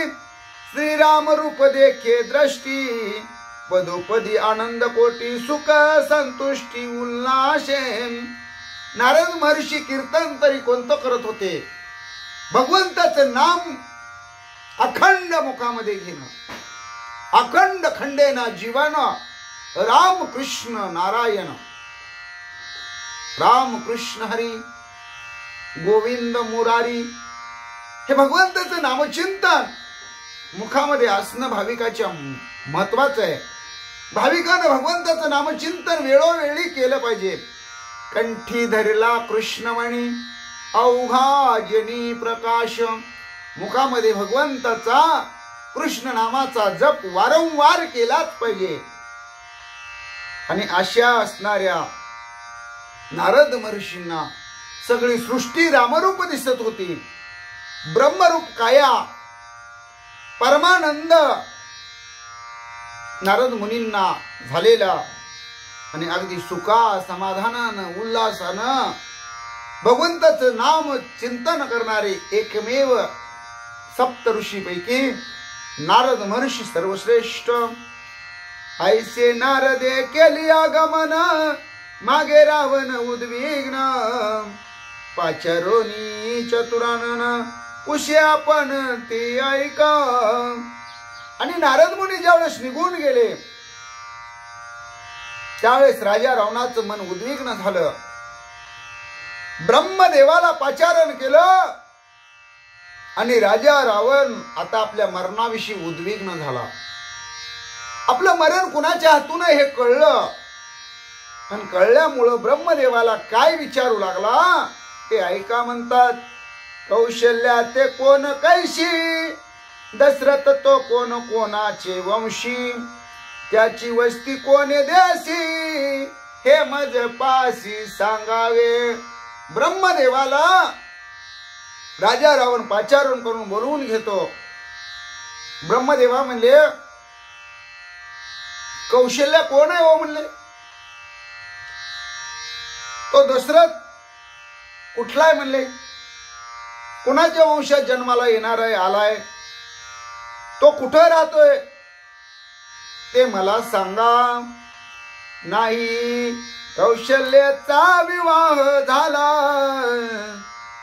श्रीराम रूप देखे दृष्टी पदोपदी आनंद कोटी सुख संतुष्टी उल्लाशे. नारद महर्षी कीर्तन तरी कोणतं करत होते? भगवंताचं नाम अखंड मुखामध्ये घेणं. अखंड खंडेना जीवन राम कृष्ण नारायण राम कृष्ण हरी गोविंद मुरारी हे भगवंताचं नामचिंतन मुखामध्ये असणं भाविकाच्या महत्वाचं आहे. भाविकानं भगवंताचं नामचिंतन वेळोवेळी केलं पाहिजे. कंठी धरला कृष्णमणी अवघा जनी प्रकाश. मुखामध्ये भगवंताचा कृष्ण नामाचा जप वारंवार केलाच पाहिजे. आणि अशा असणाऱ्या नारद महर्षींना सगळी सृष्टी रामरूप दिसत होती. ब्रह्मरूप काया परमानंद नारद मुनींना झालेला आणि अगदी सुखा समाधानानं उल्हासानं भगवंताचं नाम चिंतन करणारे एकमेव सप्त ऋषीपैकी नारद महर्षी सर्वश्रेष्ठ. ऐसे नारदे केली आगमन मागे रावण उद्विग्न पाचारोनी चतुरानन उशे आपण ते ऐका. आणि नारद मुनी ज्यावेळेस निघून गेले त्यावेळेस राजा रावणाचं मन उद्विग्न झालं. ब्रह्मदेवाला पाचारण केलं आणि राजा रावण आता आपल्या मरणाविषयी उद्विग्न झाला. आपलं मरण कुणाच्या हातून हे कळलं. आणि कळल्यामुळं ब्रह्मदेवाला काय विचारू लागला ते ऐका. म्हणतात, कौशल्या ते कोण कैशी, दशरथ तो कोण कोणाचे वंशी, त्याची वस्ती कोणे देसी, हे मज पासी सांगावे. ब्रह्मदेवाला राजा रावण पाचारण करून बोलवून घेतो. ब्रह्मदेवा म्हणले, कौशल्या कोण आहे हो म्हणले. तो दशरथ कुठला आहे म्हणले, कुणाच्या वंशात जन्माला येणार आहे, आलाय, तो कुठं राहतोय ते मला सांगा. नाही कौशल्याचा विवाह झाला,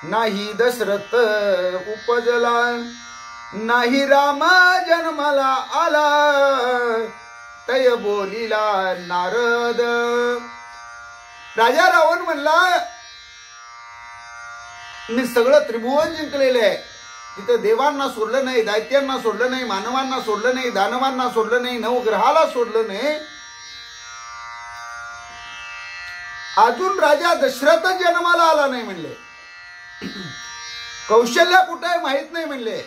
नाही दशरथ उपजला, नाही राम जन्माला आला, तय बोलिला नारद. राजा रावण म्हणला, मी सगळं त्रिभुवन जिंकलेलं आहे. तिथं देवांना सोडलं नाही, दैत्यांना सोडलं नाही, मानवांना सोडलं नाही, दानवांना सोडलं नाही, नवग्रहाला सोडलं नाही. अजून राजा दशरथ जन्माला आला नाही म्हणले. कौशल्या कुठे आहे माहित नाही म्हणले.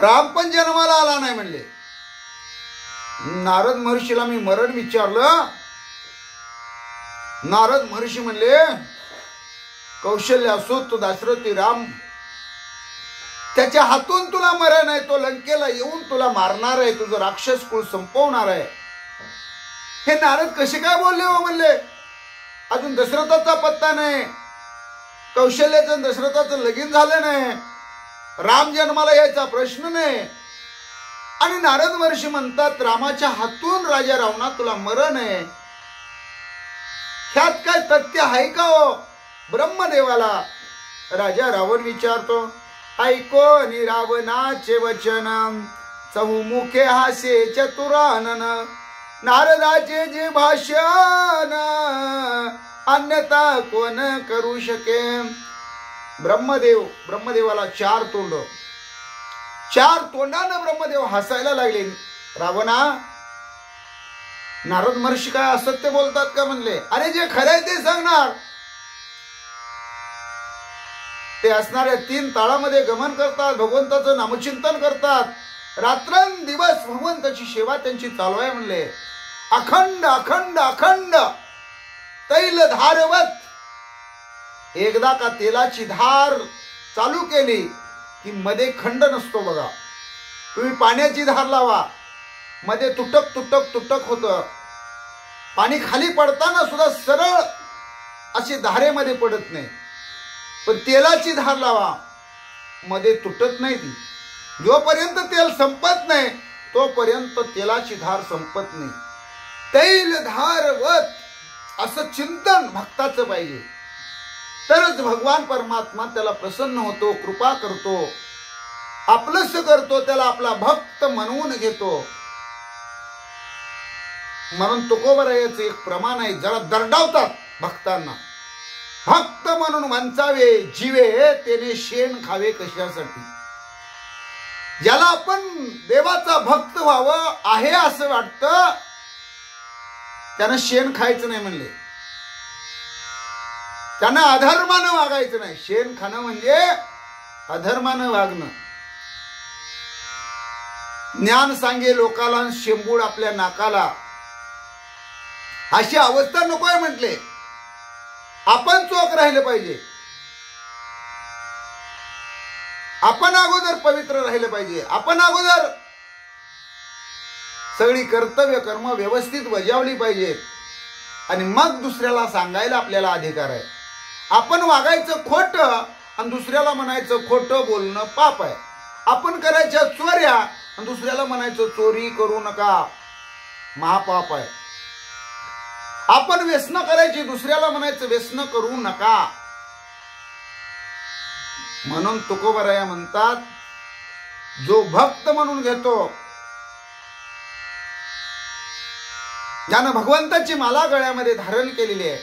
राम पण जन्माला आला नाही म्हणले. नारद महर्षीला मी मरण विचारलं. नारद महर्षी म्हणले, कौशल्य असो तो दाशरथी राम, त्याच्या हातून तुला मरण आहे. तो लंकेला येऊन तुला मारणार आहे, तुझं राक्षस कुळ संपवणार आहे. हे नारद कसे काय बोलले हो म्हणले. अजून दशरथाचा पत्ता नाही, कौशल्याचं दशरथाचं लगीन झालं नाही, राम जन्माला यायचा प्रश्न नाही. आणि नारद महर्षी म्हणतात, रामाच्या हातून राजा रावणा तुला मरण आहे. ह्यात काय तथ्य आहे का हो. ब्रह्मदेवाला राजा रावण विचारतो, ऐको नि रावणाचे वचन, चहुमुखे हासे चतुरानन, नारदाचे जे भाषण, अन्यथा कोण करू शके. ब्रह्मदेवाला चार तोंड, चार तोंडानं ब्रह्मदेव हसायला लागले. रावणा, नारद महर्षी काय असत्य बोलतात का म्हणले. अरे जे खरंय ते सांगणार. ते असणाऱ्या 3 ताळामध्ये गमन करतात, भगवंताचं नामचिंतन करतात, रात्रंदिवस भगवंताची सेवा त्यांची चालू आहे म्हणले. अखंड अखंड अखंड तैल धारवत. एकदा का तेलाची धार चालू केली की मध्ये खंड नसतो बघा. तुम्ही पाण्याची धार लावा, मध्ये तुटक तुटक तुटक होतं. पाणी खाली पडताना सुद्धा सरळ अशी धारेमध्ये पडत नाही. पण तेलाची धार लावा, मध्ये तुटत नाही ती. जोपर्यंत तेल संपत नाही तोपर्यंत तेलाची धार संपत नाही. तैल धारवत असं चिंतन भक्ताचं पाहिजे, तरच भगवान परमात्मा त्याला प्रसन्न होतो, कृपा करतो, आपलंस करतो, त्याला आपला भक्त म्हणून घेतो. म्हणून तुकोबरायाचं एक प्रमाण आहे, जरा दरडावतात भक्तांना. भक्त म्हणून वंचावे जीवे, तेने शेण खावे कशासाठी. ज्याला आपण देवाचा भक्त व्हावं आहे असं वाटतं, त्यानं शेण खायचं नाही म्हणले. त्यानं अधर्मानं वागायचं नाही. शेण खाणं म्हणजे अधर्मानं वागणं. ज्ञान सांगे लोकाला, शेंबूड आपल्या नाकाला, अशी अवस्था नकोय म्हटले. आपण चोख राहिलं पाहिजे. आपण अगोदर पवित्र राहिलं पाहिजे. आपण अगोदर सगळी कर्तव्य कर्म व्यवस्थित बजावली पाहिजेत. आणि मग दुसऱ्याला सांगायला आपल्याला अधिकार आहे. आपण वागायचं खोटं आणि दुसऱ्याला म्हणायचं खोटं बोलणं पाप आहे. आपण करायच्या चोऱ्या आणि दुसऱ्याला म्हणायचं चोरी करू नका, महापाप आहे. आपण व्यसन करायची, दुसऱ्याला म्हणायचं व्यसन करू नका. म्हणून तुकोबराया म्हणतात, जो भक्त म्हणून घेतो, ज्यानं भगवंताची माला गळ्यामध्ये धारण केलेली आहे,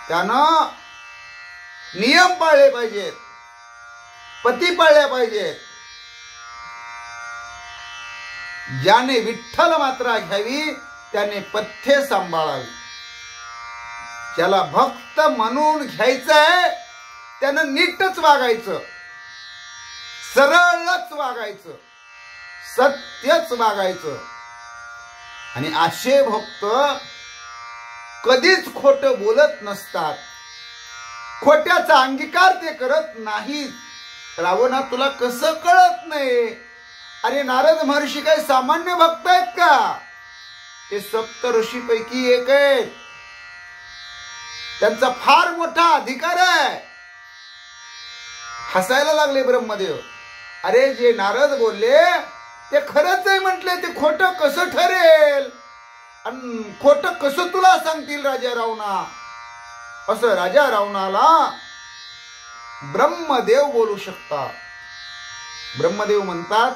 त्यानं नियम पाळले पाहिजेत. पती पाळल्या पाहिजेत. ज्याने विठ्ठल मात्रा घ्यावी त्याने पथ्ये सांभाळावी. ज्याला भक्त म्हणून घ्यायचंय त्यानं नीटच वागायचं, सरळच वागायचं, सत्यच वागायचं. आणि असे भक्त कधीच खोट बोलत नसतात, खोट्याचा अंगीकार ते करत नाहीत. रावणा, तुला कसं कळत नाही? अरे नारद महर्षी काही सामान्य भक्त आहेत का? ते सप्त ऋषी पैकी एक आहेत. त्यांचा फार मोठा अधिकार आहे. हसायला लागले ब्रह्मदेव. अरे जे नारद बोलले ते खरंच आहे म्हटले, ते खोटं कसं ठरेल? आणि खोटं कसं तुला सांगतील राजा रावणा? असं राजा रावणाला ब्रह्मदेव बोलू शकतात. ब्रह्मदेव म्हणतात,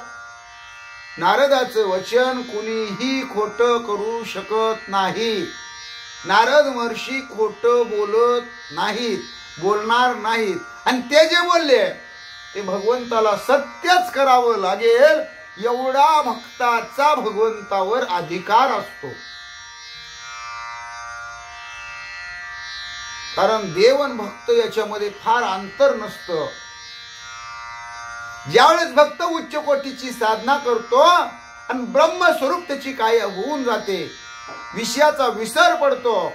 नारदाचं वचन कुणीही खोटं करू शकत नाही. नारद महर्षी खोटं बोलत नाहीत, बोलणार नाहीत. आणि ते जे बोलले ते भगवंताला सत्यच करावं लागेल एवढा भक्ताचा भगवंतावर अधिकार असतो. कारण देव आणि भक्त याच्यामध्ये फार अंतर नसतं. ज्यावेळेस भक्त उच्च कोटीची साधना करतो आणि ब्रह्मस्वरूप त्याची काय होऊन जाते, विषयाचा विसर पडतो,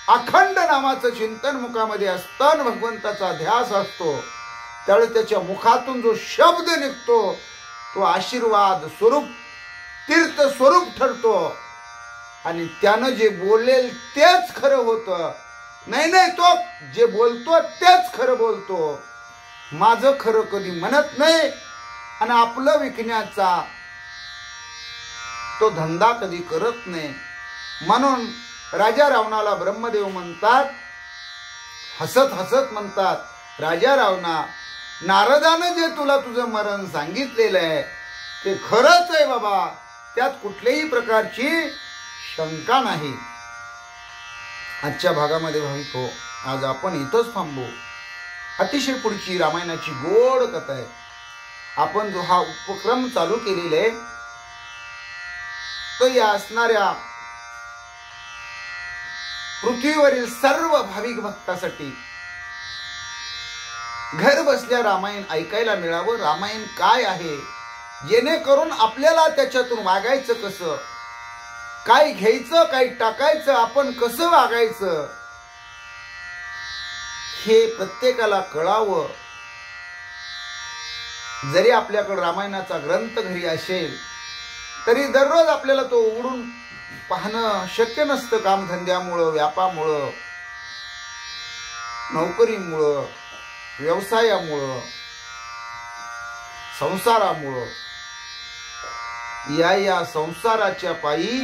अखंड नामाचं चिंतन मुखामध्ये असतं आणि भगवंताचा ध्यास असतो, त्यावेळेस त्याच्या मुखातून जो शब्द निघतो तो आशीर्वाद स्वरूप, तीर्थ स्वरूप ठरतो. आणि त्यानं जे बोलेल तेच खरं होतं. नाही नाही, तो जे बोलतो तेच खरं बोलतो. माझं खरं कधी म्हणत नाही आणि आपलं विकण्याचा तो धंदा कधी करत नाही. म्हणून राजा रावणाला ब्रह्मदेव म्हणतात, हसत हसत म्हणतात, राजा रावणा, नारदानं जे तुला तुझं मरण सांगितलेलं आहे ते खरंच आहे बाबा, त्यात कुठल्याही प्रकारची शंका नाही. आजच्या भागामध्ये भाविक हो, आज आपण इथंच थांबू. अतिशय पुढची रामायणाची गोड कथा आहे. आपण जो हा उपक्रम चालू केलेला आहे तो या असणाऱ्या पृथ्वीवरील सर्व भाविक भक्तासाठी घर बसल्या रामायण ऐकायला मिळावं. रामायण काय आहे, जेणेकरून आपल्याला त्याच्यातून वागायचं कसं, काय घ्यायचं काय टाकायचं, आपण कसं वागायचं हे प्रत्येकाला कळावं. जरी आपल्याकडे रामायणाचा ग्रंथ घरी असेल तरी दररोज आपल्याला तो उघडून पाहणं शक्य नसतं. कामधंद्यामुळं, व्यापामुळं, नोकरीमुळं, व्यवसायामुळं, संसारामुळं. या संसाराच्या पायी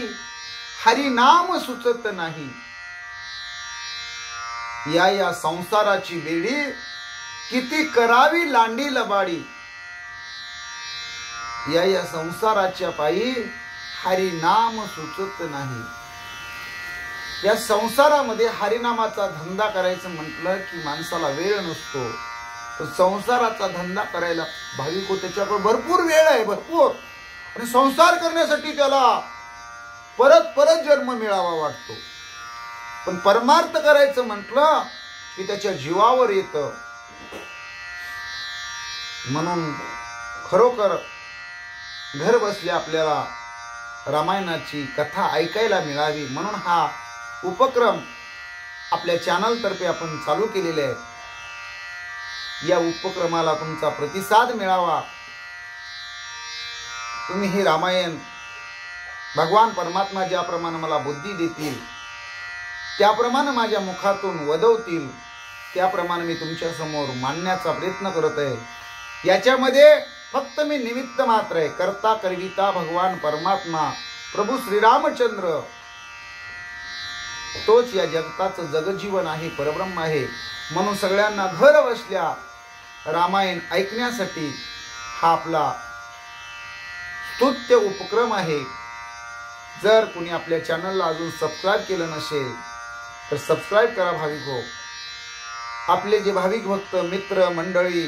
हरिनाम सुचत नाही. या संसाराची बेडी किती करावी लांडी लबाडी. या संसाराच्या पायी हरिनाम सुचत नाही. या संसारामध्ये हरिनामाचा धंदा करायचं म्हटलं की माणसाला वेळ नसतो. तर संसाराचा धंदा करायला भाविक हो, त्याच्याकडे भरपूर वेळ आहे, भरपूर. आणि संसार करण्यासाठी त्याला परत परत जन्म मिळावा वाटतो. पण परमार्थ करायचं म्हटलं की त्याच्या जीवावर येतं. म्हणून खरोखर घर बसल्या आपल्याला रामायणाची कथा ऐकायला मिळावी म्हणून हा उपक्रम आपल्या चॅनल तर्फे आपण चालू केलेले आहे. या उपक्रमाला तुमचा प्रतिसाद मिळावा. तुम्ही हे रामायण भगवान परमात्मा ज्याप्रमाणे मला बुद्धी देतील, त्याप्रमाणे माझ्या मुखातून वदवतील, त्याप्रमाणे मी तुमच्या समोर मांडण्याचा प्रयत्न करत आहे. याच्यामध्ये फक्त मी निमित्त मात्र आहे. करता करविता भगवान परमात्मा प्रभू श्रीरामचंद्र, तोच या जगताचं जगजीवन आहे, परब्रह्म आहे. म्हणून सगळ्यांना घर बसल्या रामायण ऐकण्यासाठी हा आपला स्तुत्य उपक्रम आहे. जर कोणी आपल्या चॅनलला अजून सबस्क्राईब केलं नसेल तर सबस्क्राईब करा भाविक हो. आपले जे भाविक भक्त मित्र मंडळी